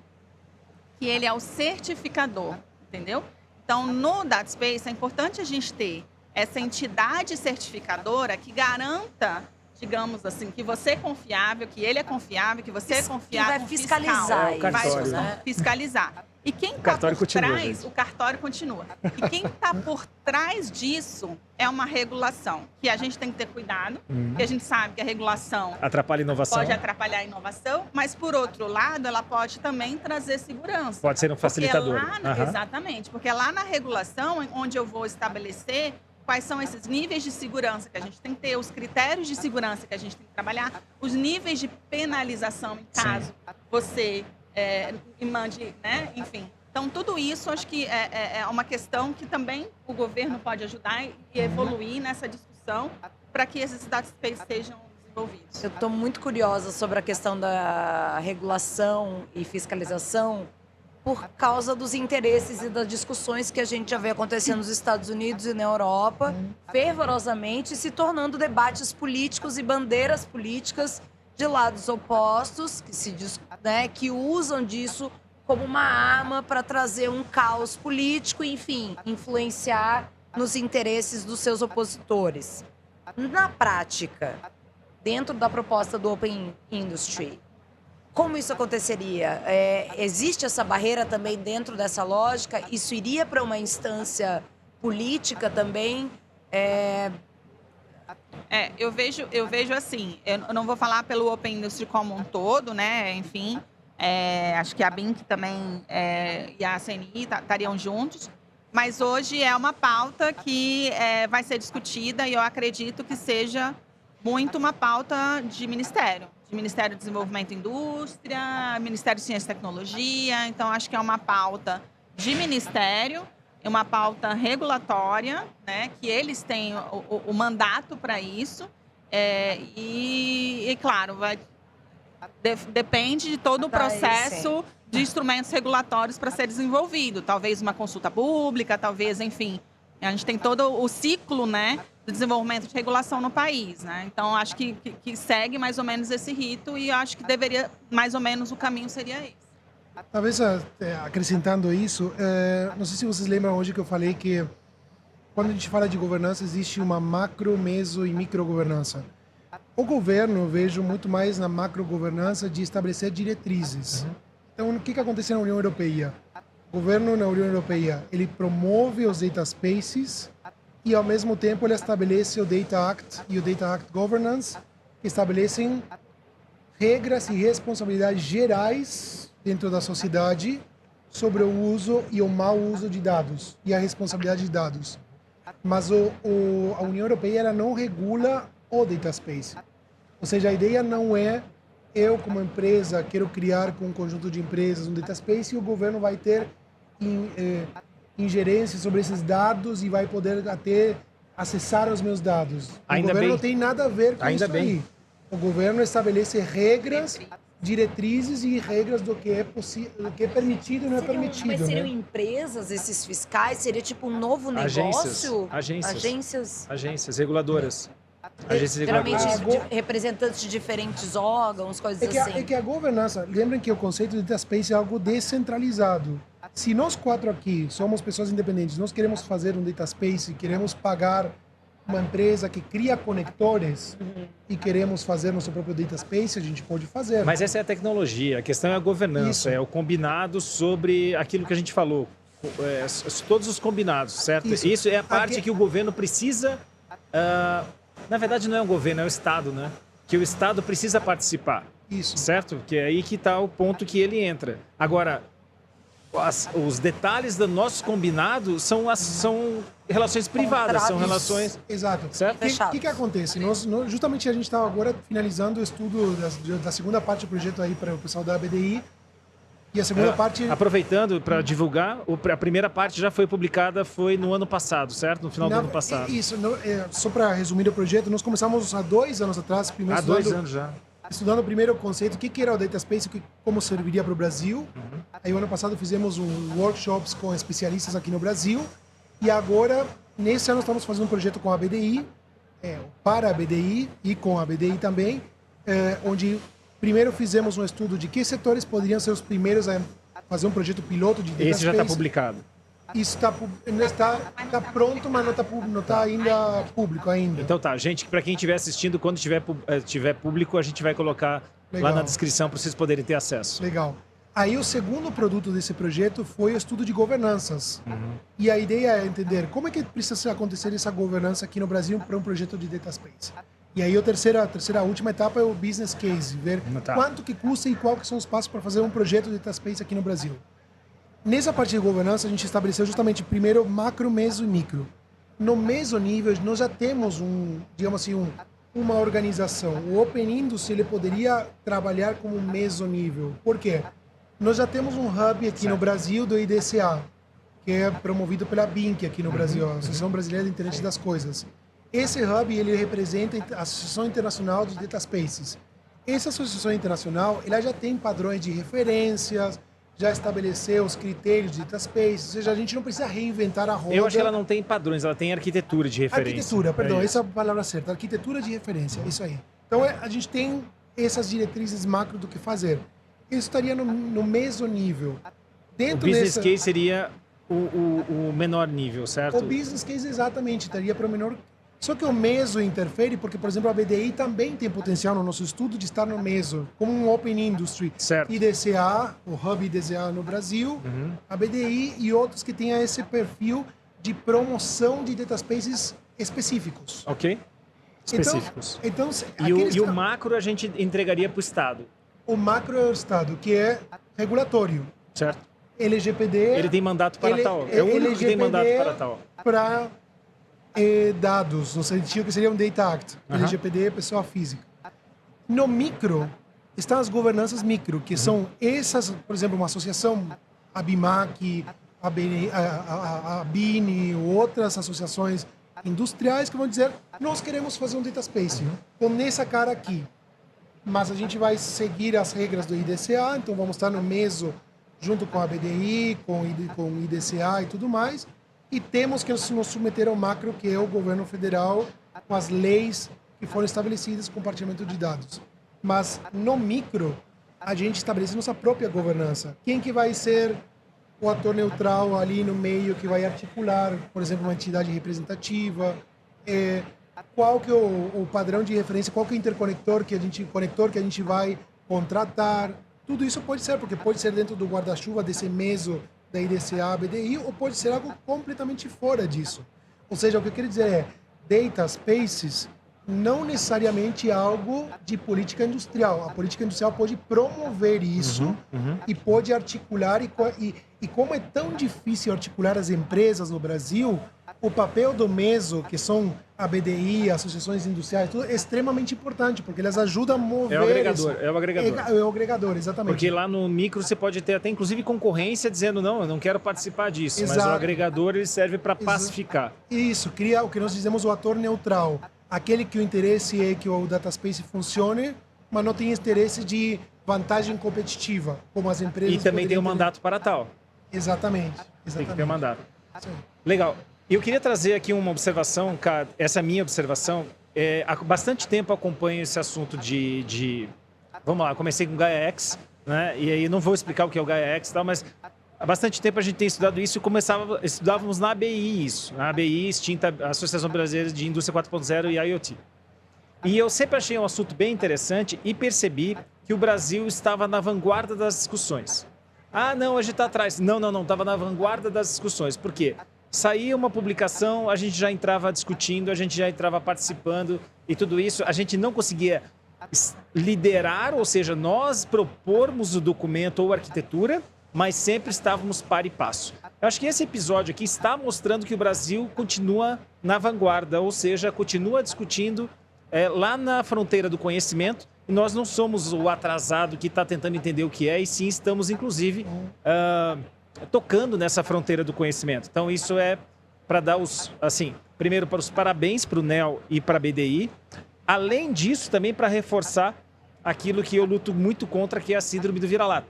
que ele é o certificador, entendeu? Então, no data space é importante a gente ter essa entidade certificadora que garanta, digamos assim, que você é confiável, que ele é confiável, que você é confiável. Que vai fiscalizar. Vai fiscalizar. E quem está por trás, o cartório continua. E quem está por trás disso é uma regulação, que a gente tem que ter cuidado, porque a gente sabe que a regulação atrapalha a inovação. Pode atrapalhar a inovação, mas, por outro lado, ela pode também trazer segurança. Pode ser um facilitador. Exatamente, porque é lá na regulação onde eu vou estabelecer quais são esses níveis de segurança que a gente tem que ter, os critérios de segurança que a gente tem que trabalhar, os níveis de penalização em caso você me mande, né? Enfim. Então, tudo isso acho que é uma questão que também o governo pode ajudar e evoluir nessa discussão para que esses data space sejam desenvolvidos. Eu estou muito curiosa sobre a questão da regulação e fiscalização por causa dos interesses e das discussões que a gente já vê acontecendo nos Estados Unidos e na Europa, fervorosamente, se tornando debates políticos e bandeiras políticas de lados opostos, que usam disso como uma arma para trazer um caos político e, enfim, influenciar nos interesses dos seus opositores. Na prática, dentro da proposta do Open Industry, como isso aconteceria? Existe essa barreira também dentro dessa lógica? Isso iria para uma instância política também? Eu vejo assim, eu não vou falar pelo Open Industry como um todo, né? Enfim, acho que a BINC também e a CNI estariam juntos, mas hoje é uma pauta que vai ser discutida e eu acredito que seja muito uma pauta de ministério, de Ministério do Desenvolvimento e Indústria, Ministério de Ciência e Tecnologia. Então, acho que é uma pauta de ministério, é uma pauta regulatória, né, que eles têm o mandato para isso. E, claro, depende de todo o processo de instrumentos regulatórios para ser desenvolvido. Talvez uma consulta pública, talvez, enfim. A gente tem todo o ciclo, né, do desenvolvimento de regulação no país, né? Então, acho que segue mais ou menos esse rito e acho que deveria, mais ou menos, o caminho seria esse. Talvez acrescentando isso, não sei se vocês lembram hoje que eu falei que quando a gente fala de governança, existe uma macro, meso e microgovernança. O governo, eu vejo muito mais na macrogovernança de estabelecer diretrizes. Então, o que acontece na União Europeia? O governo na União Europeia, ele promove os data spaces e, ao mesmo tempo, ele estabelece o Data Act e o Data Act Governance, que estabelecem regras e responsabilidades gerais dentro da sociedade sobre o uso e o mau uso de dados e a responsabilidade de dados. Mas a União Europeia ela não regula o data space. Ou seja, a ideia não é eu, como empresa, quero criar com um conjunto de empresas um data space e o governo vai ter ingerência sobre esses dados e vai poder até acessar os meus dados. O governo não tem nada a ver com isso aí. O governo estabelece regras, diretrizes e regras do que é possível, do que é permitido e não é permitido. Mas seriam empresas, esses fiscais? Seria tipo um novo negócio? Agências reguladoras. Geralmente representantes de diferentes órgãos, coisas assim. É que a governança, lembrem que o conceito de data space é algo descentralizado. Se nós quatro aqui somos pessoas independentes, nós queremos fazer um data space, queremos pagar uma empresa que cria conectores e queremos fazer nosso próprio data space, a gente pode fazer. Mas essa é a tecnologia, a questão é a governança, é o combinado sobre aquilo que a gente falou. Todos os combinados, certo? Isso é a parte que o governo precisa... na verdade, não é o governo, é o Estado, né? Que o Estado precisa participar. Isso. Certo? Que é aí que está o ponto que ele entra. Agora, os detalhes do nosso combinado são relações privadas, são relações... Exato. Certo? O que acontece? Justamente a gente está agora finalizando o estudo da segunda parte do projeto aí para o pessoal da ABDI. E a segunda parte... Aproveitando para divulgar, a primeira parte já foi publicada, foi no ano passado, certo? No final do ano passado. Isso, só para resumir o projeto, nós começamos há 2 anos atrás. Há 2 anos já. Estudando primeiro o conceito, o que era o Data Space, como serviria para o Brasil. Aí, o ano passado, fizemos workshops com especialistas aqui no Brasil. E agora, nesse ano, estamos fazendo um projeto com a ABDI, para a ABDI e com a ABDI também, onde primeiro fizemos um estudo de que setores poderiam ser os primeiros a fazer um projeto piloto de Data Space. Esse já está publicado. Isso está pronto, mas não está ainda público ainda. Então tá, gente, para quem estiver assistindo, quando tiver público, a gente vai colocar lá na descrição para vocês poderem ter acesso. Legal. Aí o segundo produto desse projeto foi o estudo de governanças. E a ideia é entender como é que precisa acontecer essa governança aqui no Brasil para um projeto de Data Space. E aí a terceira última etapa é o business case, ver quanto que custa e quais são os passos para fazer um projeto de Data Space aqui no Brasil. Nessa parte de governança, a gente estabeleceu justamente primeiro macro, meso e micro. No meso nível, nós já temos uma organização. O Open Industry ele poderia trabalhar como meso nível. Por quê? Nós já temos um hub aqui no Brasil do IDCA, que é promovido pela BINC aqui no Brasil, a Associação Brasileira de Internet das Coisas. Esse hub ele representa a Associação Internacional dos Data Spaces. Essa associação internacional ela já tem padrões de referências, já estabeleceu os critérios de data space, ou seja, a gente não precisa reinventar a roda. Eu acho que ela não tem padrões, ela tem arquitetura de referência. Arquitetura, perdão, essa é a palavra certa, arquitetura de referência, isso aí. Então a gente tem essas diretrizes macro do que fazer. Isso estaria no mesmo nível. O business case seria o menor nível, certo? O business case exatamente, estaria para o menor. Só que o meso interfere porque, por exemplo, a BDI também tem potencial no nosso estudo de estar no meso, como um Open Industry. Certo. IDCA, o Hub IDCA no Brasil, a BDI e outros que tenham esse perfil de promoção de data spaces específicos. Ok. Específicos. Então, e o macro a gente entregaria para o Estado? O macro é o Estado, que é regulatório. Certo. LGPD... Ele tem mandato para tal. É o único que tem mandato para tal. Para dados, no sentido que seria um Data Act. LGPD é pessoa física. No micro, estão as governanças micro, que são essas, por exemplo, uma associação, a BIMAC, a BINI, outras associações industriais que vão dizer, nós queremos fazer um data space com essa cara aqui, mas a gente vai seguir as regras do IDCA, então vamos estar no meso junto com a BDI, com o IDCA e tudo mais, e temos que nos submeter ao macro, que é o governo federal, com as leis que foram estabelecidas com compartilhamento de dados. Mas no micro, a gente estabelece nossa própria governança. Quem que vai ser o ator neutral ali no meio, que vai articular, por exemplo, uma entidade representativa, qual que é o padrão de referência, qual que é o conector que a gente vai contratar. Tudo isso pode ser, porque pode ser dentro do guarda-chuva desse meso da IDCA, BDI, ou pode ser algo completamente fora disso. Ou seja, o que eu quero dizer é, data spaces não necessariamente algo de política industrial. A política industrial pode promover isso e pode articular. E como é tão difícil articular as empresas no Brasil, o papel do meso, que são a BDI, associações industriais, tudo é extremamente importante, porque elas ajudam a mover... É o agregador, é o agregador. É o agregador, exatamente. Porque lá no micro você pode ter até, inclusive, concorrência dizendo, não, eu não quero participar disso. Exato. Mas o agregador ele serve para pacificar. Isso, cria o que nós dizemos o ator neutral. Aquele que o interesse é que o data space funcione, mas não tem interesse de vantagem competitiva, como as empresas... E também tem um mandato para tal. Exatamente. Tem que ter um mandato. Sim. Legal. E eu queria trazer aqui uma observação, cara, essa minha observação. Há bastante tempo eu acompanho esse assunto Vamos lá, comecei com Gaia X, né? E aí não vou explicar o que é o Gaia X e tal, mas há bastante tempo a gente tem estudado isso e estudávamos na ABI isso. Na ABI, extinta Associação Brasileira de Indústria 4.0 e IoT. E eu sempre achei um assunto bem interessante e percebi que o Brasil estava na vanguarda das discussões. Ah, não, a gente está atrás. Não, estava na vanguarda das discussões. Por quê? Saía uma publicação, a gente já entrava discutindo, a gente já entrava participando e tudo isso. A gente não conseguia liderar, ou seja, nós propormos o documento ou a arquitetura, mas sempre estávamos par e passo. Eu acho que esse episódio aqui está mostrando que o Brasil continua na vanguarda, ou seja, continua discutindo lá na fronteira do conhecimento. E nós não somos o atrasado que está tentando entender o que é, e sim estamos, inclusive, tocando nessa fronteira do conhecimento. Então, isso é para dar primeiro para os parabéns para o NEL e para a BDI. Além disso, também para reforçar aquilo que eu luto muito contra, que é a síndrome do vira-lata.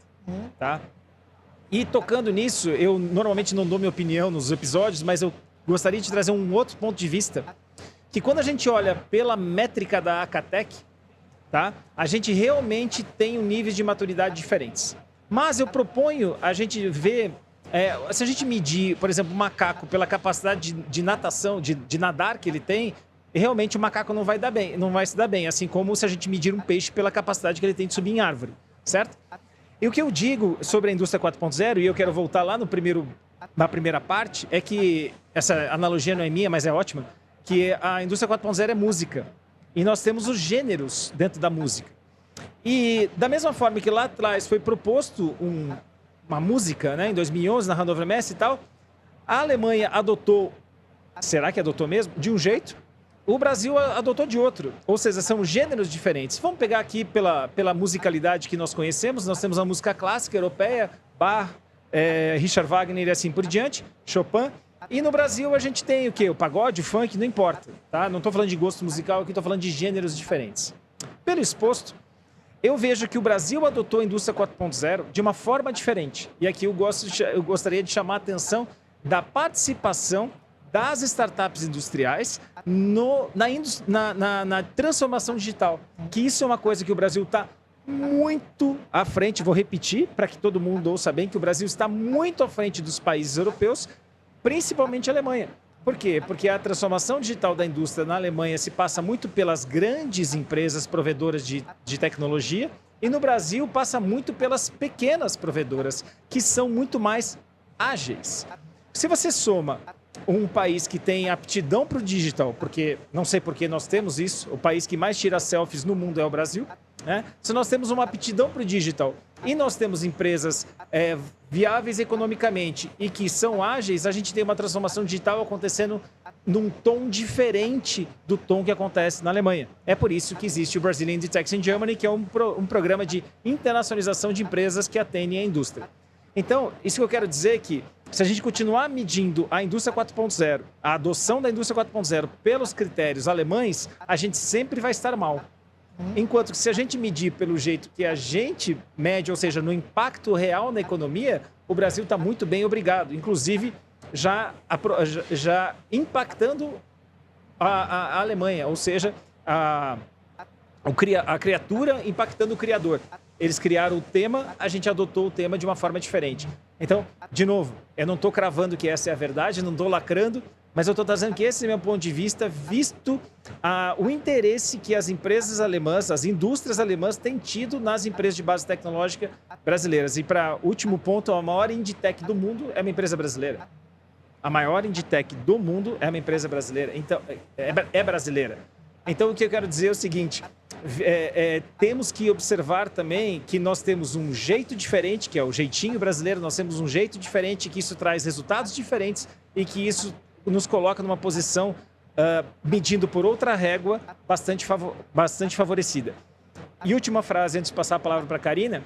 Tá? E tocando nisso, eu normalmente não dou minha opinião nos episódios, mas eu gostaria de trazer um outro ponto de vista, que quando a gente olha pela métrica da Acatec, tá? A gente realmente tem níveis de maturidade diferentes. Mas eu proponho a gente ver, se a gente medir, por exemplo, o macaco pela capacidade de natação, de nadar que ele tem, realmente o macaco não vai se dar bem, assim como se a gente medir um peixe pela capacidade que ele tem de subir em árvore, certo? E o que eu digo sobre a indústria 4.0, e eu quero voltar lá na primeira parte, é que, essa analogia não é minha, mas é ótima, que a indústria 4.0 é música. E nós temos os gêneros dentro da música. E da mesma forma que lá atrás foi proposto uma música, né, em 2011, na Hannover Messe e tal, a Alemanha adotou, será que adotou mesmo? De um jeito, o Brasil adotou de outro. Ou seja, são gêneros diferentes. Vamos pegar aqui pela musicalidade que nós conhecemos, nós temos a música clássica europeia, Bach, Richard Wagner e assim por diante, Chopin. E no Brasil a gente tem o quê? O pagode, o funk, não importa. Tá? Não estou falando de gosto musical aqui, estou falando de gêneros diferentes. Pelo exposto, eu vejo que o Brasil adotou a indústria 4.0 de uma forma diferente. E aqui eu gostaria de chamar a atenção da participação das startups industriais na transformação digital. Que isso é uma coisa que o Brasil está muito à frente. Vou repetir para que todo mundo ouça bem que o Brasil está muito à frente dos países europeus, principalmente a Alemanha. Por quê? Porque a transformação digital da indústria na Alemanha se passa muito pelas grandes empresas provedoras de tecnologia e no Brasil passa muito pelas pequenas provedoras, que são muito mais ágeis. Se você soma um país que tem aptidão para o digital, porque não sei por que nós temos isso, o país que mais tira selfies no mundo é o Brasil, né? Se nós temos uma aptidão para o digital e nós temos empresas viáveis economicamente e que são ágeis, a gente tem uma transformação digital acontecendo num tom diferente do tom que acontece na Alemanha. É por isso que existe o Brazilian Inditex in Germany, que é um programa de internacionalização de empresas que atendem a indústria. Então, isso que eu quero dizer é que, se a gente continuar medindo a indústria 4.0, a adoção da indústria 4.0 pelos critérios alemães, a gente sempre vai estar mal. Enquanto que se a gente medir pelo jeito que a gente mede, ou seja, no impacto real na economia, o Brasil está muito bem, obrigado. Inclusive, já impactando a Alemanha, ou seja, a criatura impactando o criador. Eles criaram o tema, a gente adotou o tema de uma forma diferente. Então, de novo, eu não estou cravando que essa é a verdade, não estou lacrando, mas eu estou trazendo que esse é o meu ponto de vista, visto o interesse que as empresas alemãs, as indústrias alemãs têm tido nas empresas de base tecnológica brasileiras. E para último ponto, a maior Inditec do mundo é uma empresa brasileira. A maior Inditec do mundo é uma empresa brasileira. Então, é brasileira. Então, o que eu quero dizer é o seguinte, temos que observar também que nós temos um jeito diferente, que é o jeitinho brasileiro, nós temos um jeito diferente, que isso traz resultados diferentes e que isso nos coloca numa posição, medindo por outra régua, bastante favorecida. E última frase, antes de passar a palavra para a Karina,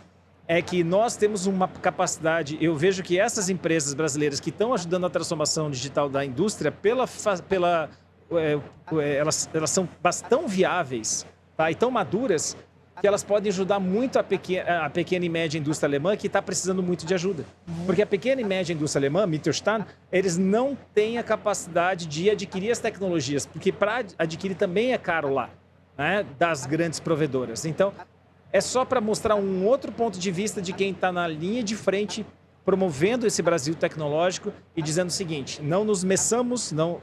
é que nós temos uma capacidade, eu vejo que essas empresas brasileiras que estão ajudando a transformação digital da indústria, elas são tão viáveis, tá, e tão maduras, que elas podem ajudar muito a pequena e média indústria alemã, que está precisando muito de ajuda. Porque a pequena e média indústria alemã, Mittelstand, eles não têm a capacidade de adquirir as tecnologias, porque para adquirir também é caro lá, né, das grandes provedoras. Então, é só para mostrar um outro ponto de vista de quem está na linha de frente, promovendo esse Brasil tecnológico e dizendo o seguinte, não nos meçamos, não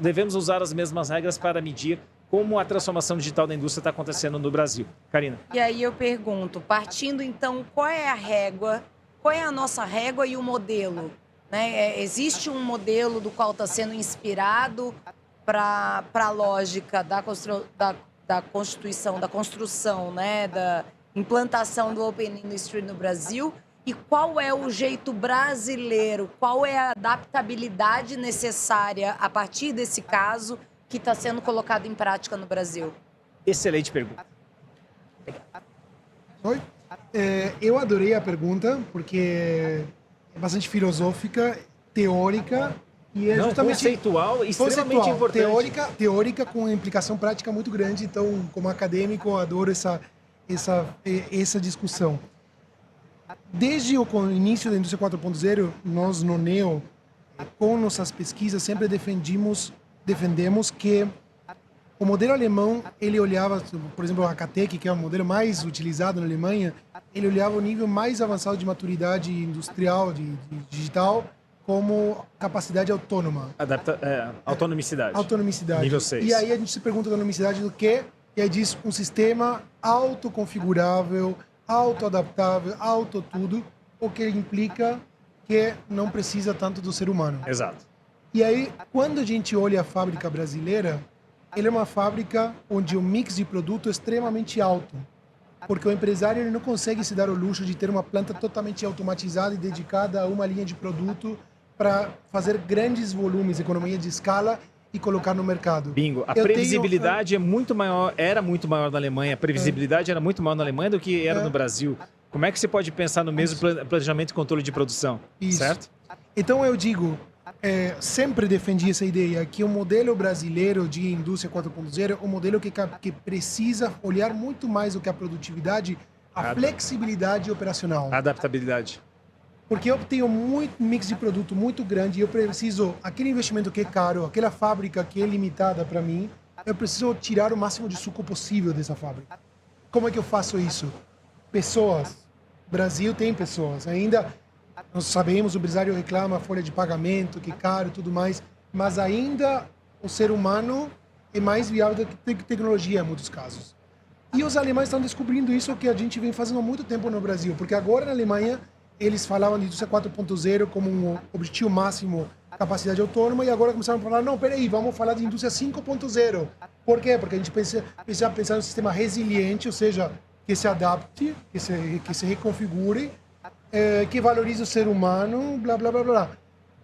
devemos usar as mesmas regras para medir como a transformação digital da indústria está acontecendo no Brasil. Karina. E aí eu pergunto, partindo então, qual é a régua, qual é a nossa régua e o modelo? Né? Existe um modelo do qual está sendo inspirado para a lógica da constituição, da construção, né? Da implantação do Open Industry no Brasil? E qual é o jeito brasileiro, qual é a adaptabilidade necessária a partir desse caso que está sendo colocado em prática no Brasil? Excelente pergunta. Oi? Eu adorei a pergunta, porque é bastante filosófica, teórica e é justamente conceitual, extremamente importante. Teórica com implicação prática muito grande, então, como acadêmico, eu adoro essa discussão. Desde o início da indústria 4.0, nós no NEO, com nossas pesquisas, sempre defendemos que o modelo alemão, ele olhava, por exemplo, a KTEC, que é o modelo mais utilizado na Alemanha, ele olhava o nível mais avançado de maturidade industrial, de digital, como capacidade autônoma. Autonomicidade. Autonomicidade. Nível 6. E aí a gente se pergunta autonomicidade do quê? E aí diz um sistema autoconfigurável, autoadaptável, tudo, o que implica que não precisa tanto do ser humano. Exato. E aí, quando a gente olha a fábrica brasileira, ele é uma fábrica onde o mix de produto é extremamente alto. Porque o empresário ele não consegue se dar o luxo de ter uma planta totalmente automatizada e dedicada a uma linha de produto para fazer grandes volumes, economia de escala e colocar no mercado. Bingo. A previsibilidade é muito maior, era muito maior na Alemanha. A previsibilidade era muito maior na Alemanha do que era no Brasil. Como é que você pode pensar no mesmo planejamento e controle de produção? Isso. Certo? Então eu digo, sempre defendi essa ideia que o modelo brasileiro de indústria 4.0 é um modelo que precisa olhar muito mais do que a produtividade, a flexibilidade operacional. A adaptabilidade. Porque eu tenho muito mix de produto muito grande e eu preciso, aquele investimento que é caro, aquela fábrica que é limitada para mim, eu preciso tirar o máximo de suco possível dessa fábrica. Como é que eu faço isso? Pessoas. Brasil tem pessoas. Ainda nós sabemos, o empresário reclama a folha de pagamento, que é caro e tudo mais, mas ainda o ser humano é mais viável do que tecnologia em muitos casos. E os alemães estão descobrindo isso que a gente vem fazendo há muito tempo no Brasil, porque agora na Alemanha eles falavam de indústria 4.0 como um objetivo máximo, capacidade autônoma, e agora começaram a falar, não, peraí, vamos falar de indústria 5.0. Por quê? Porque a gente precisa pensar em um sistema resiliente, ou seja, que se adapte, que se reconfigure, que valorize o ser humano, blá, blá, blá, blá.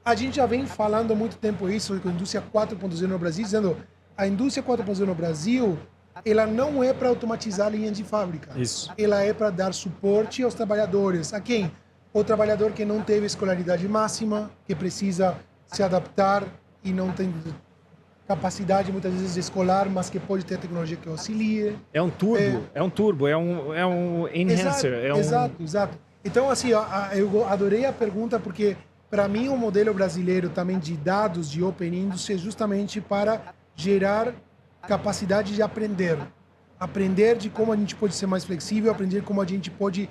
A gente já vem falando há muito tempo isso, com a indústria 4.0 no Brasil, dizendo a indústria 4.0 no Brasil, ela não é para automatizar a linha de fábrica. Isso. Ela é para dar suporte aos trabalhadores. A quem? O trabalhador que não teve escolaridade máxima, que precisa se adaptar e não tem capacidade, muitas vezes, escolar, mas que pode ter tecnologia que auxilie. É um turbo, é um enhancer. Exato. Então, assim, eu adorei a pergunta, porque, para mim, o modelo brasileiro também de dados de Open Industry é justamente para gerar capacidade de aprender. Aprender de como a gente pode ser mais flexível, aprender como a gente pode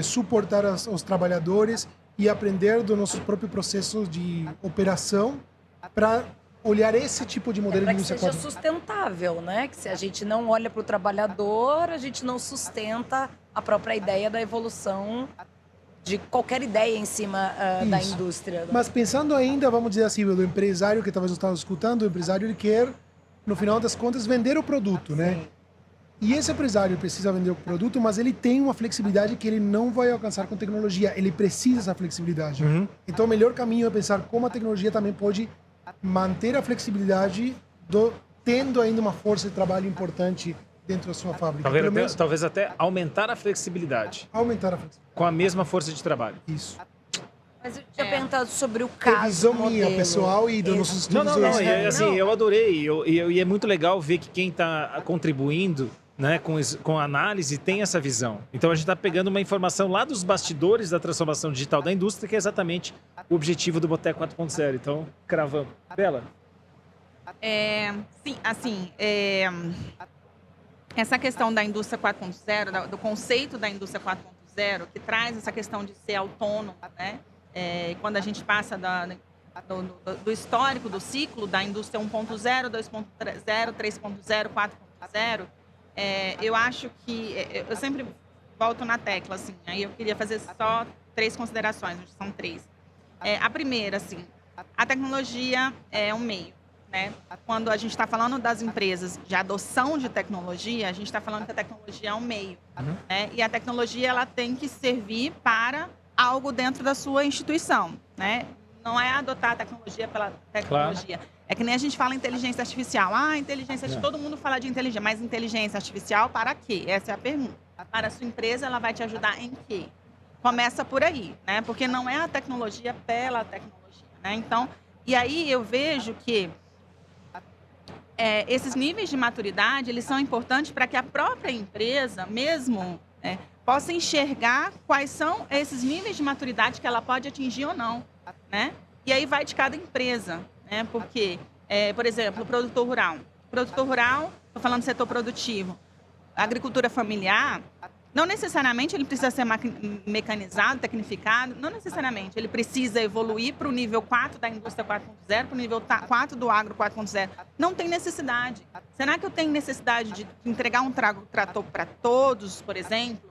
suportar os trabalhadores e aprender do nosso próprio processo de operação para olhar esse tipo de modelo de indústria 4.0. Para que seja sustentável, né? Que se a gente não olha para o trabalhador, a gente não sustenta a própria ideia da evolução de qualquer ideia em cima da indústria. Mas pensando ainda, vamos dizer assim, do empresário que talvez estava escutando, o empresário ele quer, no final das contas, vender o produto, né? Sim. E esse empresário precisa vender o produto, mas ele tem uma flexibilidade que ele não vai alcançar com tecnologia. Ele precisa dessa flexibilidade. Então, o melhor caminho é pensar como a tecnologia também pode manter a flexibilidade, tendo ainda uma força de trabalho importante dentro da sua fábrica. Talvez até aumentar a flexibilidade. Aumentar a flexibilidade. Com a mesma força de trabalho. Isso. Mas eu tinha perguntado sobre o É caso visão modelo. minha, pessoal, e dos nossos estudos. Eu adorei. E é muito legal ver que quem está contribuindo, né, com a análise tem essa visão. Então a gente está pegando uma informação lá dos bastidores da transformação digital da indústria, que é exatamente o objetivo do Boteco 4.0. Então, cravamos. Bela? Sim, assim, essa questão da indústria 4.0, do conceito da indústria 4.0, que traz essa questão de ser autônomo, né? Quando a gente passa do histórico do ciclo da indústria 1.0, 2.0, 3.0, 4.0, eu acho que eu sempre volto na tecla, assim. Aí eu queria fazer só 3 considerações, são 3. A primeira, assim, a tecnologia é um meio, né? Quando a gente está falando das empresas de adoção de tecnologia, a gente está falando que a tecnologia é um meio, né? E a tecnologia ela tem que servir para algo dentro da sua instituição, né? Não é adotar a tecnologia pela tecnologia. Claro. É que nem a gente fala inteligência artificial. Inteligência artificial, todo mundo fala de inteligência, mas inteligência artificial para quê? Essa é a pergunta. Para a sua empresa, ela vai te ajudar em quê? Começa por aí, né? Porque não é a tecnologia pela tecnologia, né? Então, e aí eu vejo que esses níveis de maturidade, eles são importantes para que a própria empresa, mesmo, possa enxergar quais são esses níveis de maturidade que ela pode atingir ou não, né? E aí vai de cada empresa, né? Porque, por exemplo, o produtor rural. Produtor rural, estou falando do setor produtivo. A agricultura familiar, não necessariamente ele precisa ser mecanizado, tecnificado, não necessariamente. Ele precisa evoluir para o nível 4 da indústria 4.0, para o nível 4 do agro 4.0. Não tem necessidade. Será que eu tenho necessidade de entregar um trator para todos, por exemplo?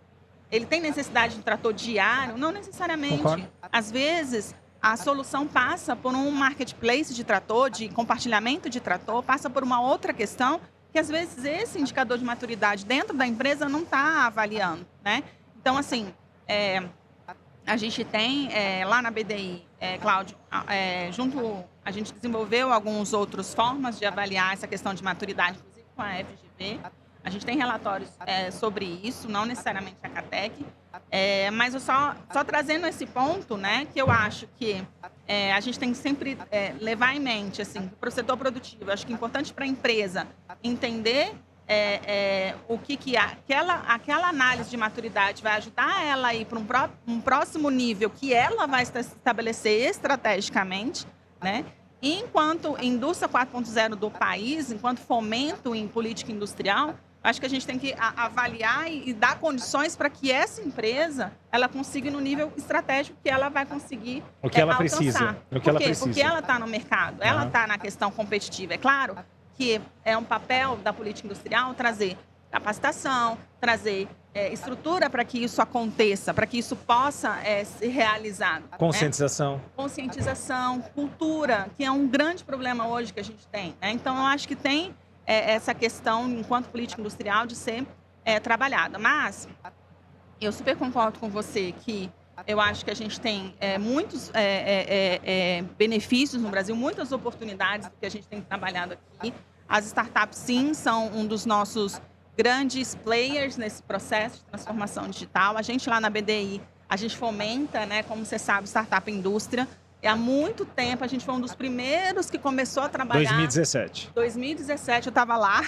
Ele tem necessidade de um trator diário? Não necessariamente. Concordo. Às vezes, a solução passa por um marketplace de trator, de compartilhamento de trator, passa por uma outra questão que, às vezes, esse indicador de maturidade dentro da empresa não está avaliando, né? Então, assim, a gente tem lá na BDI, Cláudio, a gente desenvolveu algumas outras formas de avaliar essa questão de maturidade, inclusive com a FGV. A gente tem relatórios sobre isso, não necessariamente a CATEC, mas eu só trazendo esse ponto, né, que eu acho que a gente tem que sempre levar em mente, assim, para o setor produtivo. Eu acho que é importante para a empresa entender o que aquela análise de maturidade vai ajudar ela a ir para um próximo nível que ela vai estabelecer estrategicamente, né? E enquanto indústria 4.0 do país, enquanto fomento em política industrial, acho que a gente tem que avaliar e dar condições para que essa empresa ela consiga ir no nível estratégico que ela vai conseguir o que ela alcançar. Precisa. Por quê? Porque ela está no mercado, ela está na questão competitiva. É claro que é um papel da política industrial trazer capacitação, trazer estrutura para que isso aconteça, para que isso possa ser realizado. Conscientização. Né? Conscientização, cultura, que é um grande problema hoje que a gente tem, né? Então, eu acho que tem essa questão, enquanto política industrial, de ser trabalhada. Mas eu super concordo com você que Eu acho que a gente tem muitos benefícios no Brasil, muitas oportunidades que a gente tem trabalhado aqui. As startups, sim, são um dos nossos grandes players nesse processo de transformação digital. A gente lá na BDI, a gente fomenta, né, como você sabe, startup indústria. E há muito tempo, a gente foi um dos primeiros que começou a trabalhar... 2017. 2017, eu estava lá.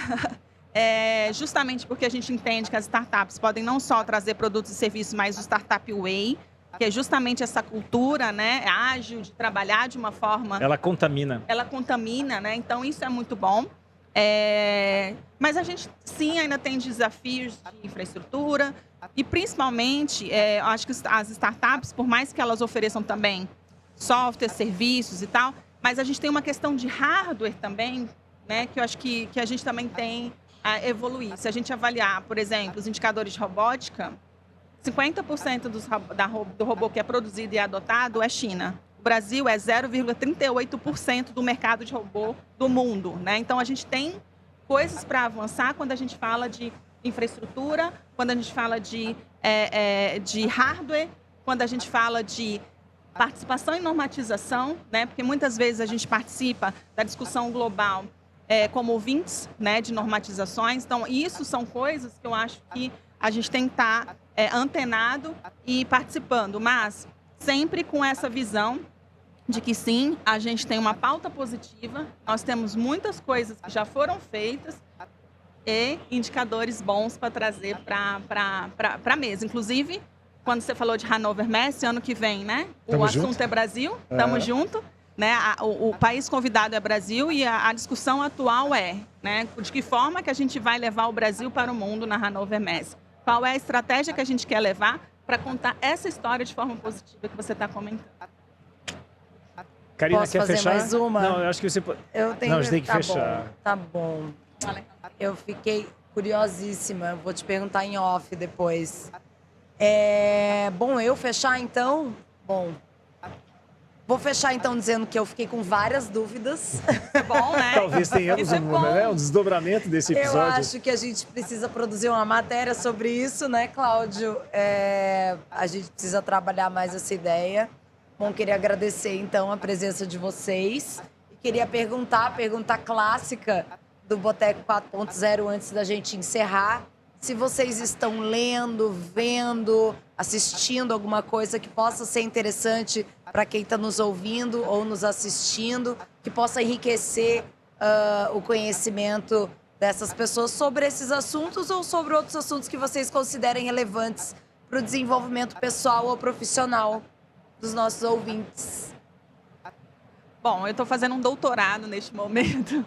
Justamente porque a gente entende que as startups podem não só trazer produtos e serviços, mas o Startup Way, que é justamente essa cultura, né, ágil, de trabalhar de uma forma... Ela contamina. Ela contamina, né? Então, isso é muito bom. Mas a gente, sim, ainda tem desafios de infraestrutura e, principalmente, eu acho que as startups, por mais que elas ofereçam também software, serviços e tal, mas a gente tem uma questão de hardware também, né, que eu acho que a gente também tem a evoluir. Se a gente avaliar, por exemplo, os indicadores de robótica, 50% do robô que é produzido e adotado é China. O Brasil é 0,38% do mercado de robô do mundo, né? Então, a gente tem coisas para avançar quando a gente fala de infraestrutura, quando a gente fala de hardware, quando a gente fala de participação em normatização, né? Porque muitas vezes a gente participa da discussão global como ouvintes, né, de normatizações. Então, isso são coisas que eu acho que a gente tem que estar antenado e participando, mas sempre com essa visão de que sim, a gente tem uma pauta positiva, nós temos muitas coisas que já foram feitas e indicadores bons para trazer para a mesa. Inclusive, quando você falou de Hannover Messe, ano que vem, né? O assunto é Brasil, estamos juntos. Né? O país convidado é Brasil e a discussão atual né, de que forma que a gente vai levar o Brasil para o mundo na Hannover Messe. Qual é a estratégia que a gente quer levar para contar essa história de forma positiva que você está comentando. Karina, Posso quer fazer fechar? mais uma? Não, eu acho que você pode. Eu tenho... Não, a gente tem que fechar. Tá bom. Eu fiquei curiosíssima. Eu vou te perguntar em off depois. Bom, eu fechar então? Bom, vou fechar então dizendo que eu fiquei com várias dúvidas. É bom, né? Talvez tenhamos um desdobramento desse episódio. Eu acho que a gente precisa produzir uma matéria sobre isso, né, Cláudio? A gente precisa trabalhar mais essa ideia. Bom, queria agradecer então a presença de vocês. Queria perguntar a pergunta clássica do Boteco 4.0 antes da gente encerrar. Se vocês estão lendo, vendo, assistindo alguma coisa que possa ser interessante para quem está nos ouvindo ou nos assistindo, que possa enriquecer o conhecimento dessas pessoas sobre esses assuntos ou sobre outros assuntos que vocês considerem relevantes para o desenvolvimento pessoal ou profissional dos nossos ouvintes. Bom, eu estou fazendo um doutorado neste momento.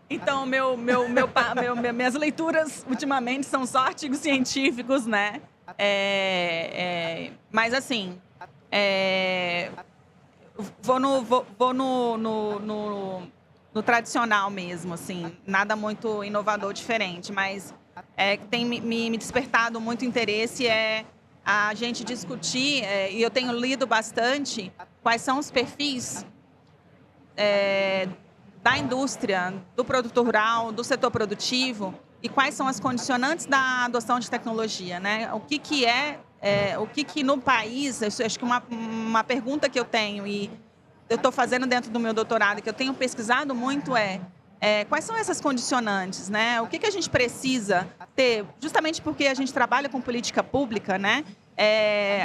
Então, minhas leituras ultimamente são só artigos científicos, né? Mas, assim, vou no tradicional mesmo, assim, nada muito inovador, diferente, mas tem me despertado muito interesse a gente discutir, e eu tenho lido bastante, quais são os perfis da indústria, do produtor rural, do setor produtivo e quais são as condicionantes da adoção de tecnologia, né? O que no país, eu acho que uma pergunta que eu tenho e eu estou fazendo dentro do meu doutorado, que eu tenho pesquisado muito quais são essas condicionantes, né? O que a gente precisa ter, justamente porque a gente trabalha com política pública, né?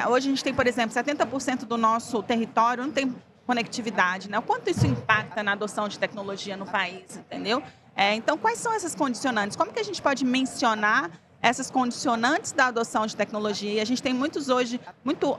Hoje a gente tem, por exemplo, 70% do nosso território não tem conectividade, né? O quanto isso impacta na adoção de tecnologia no país, entendeu? Então, quais são essas condicionantes? Como que a gente pode mencionar essas condicionantes da adoção de tecnologia? E a gente tem muitos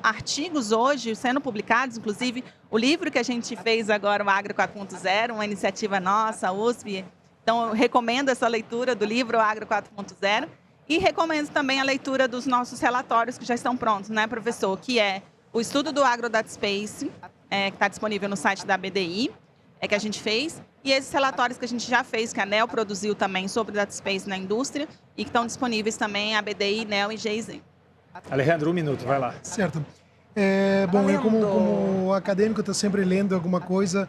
artigos hoje sendo publicados, inclusive o livro que a gente fez agora, o Agro 4.0, uma iniciativa nossa, USP. Então, eu recomendo essa leitura do livro, o Agro 4.0, e recomendo também a leitura dos nossos relatórios que já estão prontos, né, professor? Que é o estudo do Agro Data Space, que está disponível no site da BDI, que a gente fez, e esses relatórios que a gente já fez, que a NEL produziu também sobre Data Space na indústria, e que estão disponíveis também a BDI, NEL e GIZ. Alejandro, 1 minuto, vai lá. Certo. Bom, eu como acadêmico estou sempre lendo alguma coisa.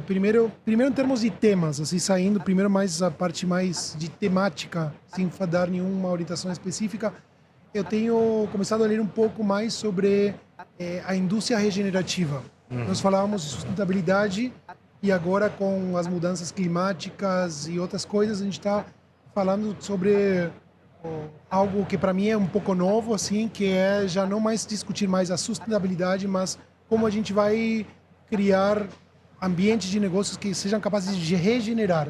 Primeiro em termos de temas, assim, saindo primeiro mais a parte mais de temática, sem dar nenhuma orientação específica. eu tenho começado a ler um pouco mais sobre a indústria regenerativa. Nós falávamos de sustentabilidade e agora com as mudanças climáticas e outras coisas, a gente está falando sobre algo que para mim é um pouco novo, assim, que é já não mais discutir mais a sustentabilidade, mas como a gente vai criar ambientes de negócios que sejam capazes de regenerar.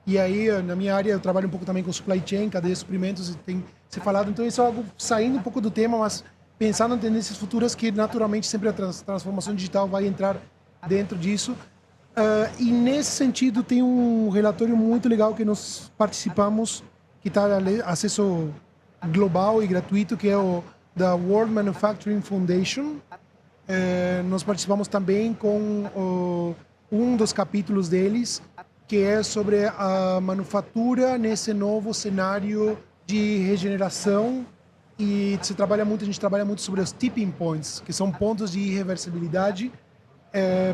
E aí, na minha área, eu trabalho um pouco também com supply chain, cadeia de suprimentos, e tem se falado. Então, isso é algo saindo um pouco do tema, mas pensando em tendências futuras que, naturalmente, sempre a transformação digital vai entrar dentro disso. E, nesse sentido, tem um relatório muito legal que nós participamos, que está a acesso global e gratuito, que é o da World Manufacturing Foundation. Nós participamos também com um dos capítulos deles, que é sobre a manufatura nesse novo cenário de regeneração. E a gente trabalha muito sobre os tipping points, que são pontos de irreversibilidade,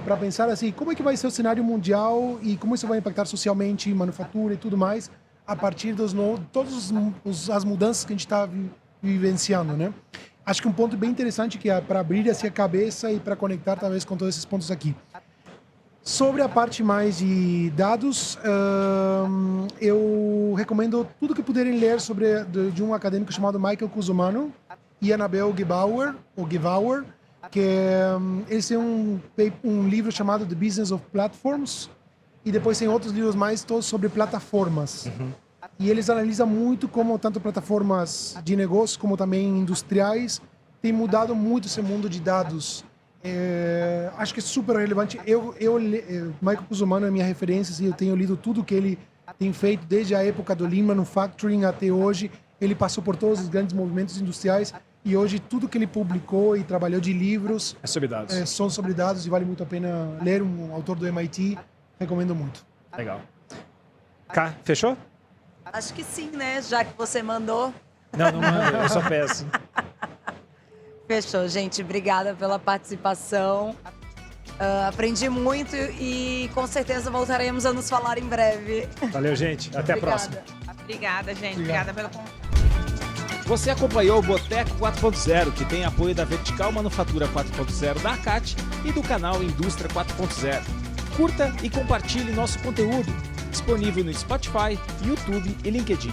para pensar assim, como é que vai ser o cenário mundial e como isso vai impactar socialmente, manufatura e tudo mais, a partir dos todas as mudanças que a gente está vivenciando, né? Acho que um ponto bem interessante que é para abrir assim, a cabeça e para conectar talvez com todos esses pontos aqui. Sobre a parte mais de dados, eu recomendo tudo que puderem ler de um acadêmico chamado Michael Cusumano e Annabel Gebauer, que eles têm um livro chamado The Business of Platforms e depois tem outros livros mais todos sobre plataformas. E eles analisam muito como tanto plataformas de negócio como também industriais têm mudado muito esse mundo de dados. Acho que é super relevante. Michael Cusumano é minha referência, assim, eu tenho lido tudo que ele tem feito desde a época do Lean Manufacturing até hoje. Ele passou por todos os grandes movimentos industriais e hoje tudo que ele publicou e trabalhou de livros sobre dados. São sobre dados e vale muito a pena ler. Um autor do MIT, recomendo muito. Legal. Cá, fechou? Acho que sim, né? Já que você mandou. Não mando, eu só peço. Fechou, gente. Obrigada pela participação. Aprendi muito e com certeza voltaremos a nos falar em breve. Valeu, gente. Até a próxima. Obrigada, gente. Obrigada pelo convite. Você acompanhou o Boteco 4.0, que tem apoio da Vertical Manufatura 4.0 da ACAT e do canal Indústria 4.0. Curta e compartilhe nosso conteúdo, disponível no Spotify, YouTube e LinkedIn.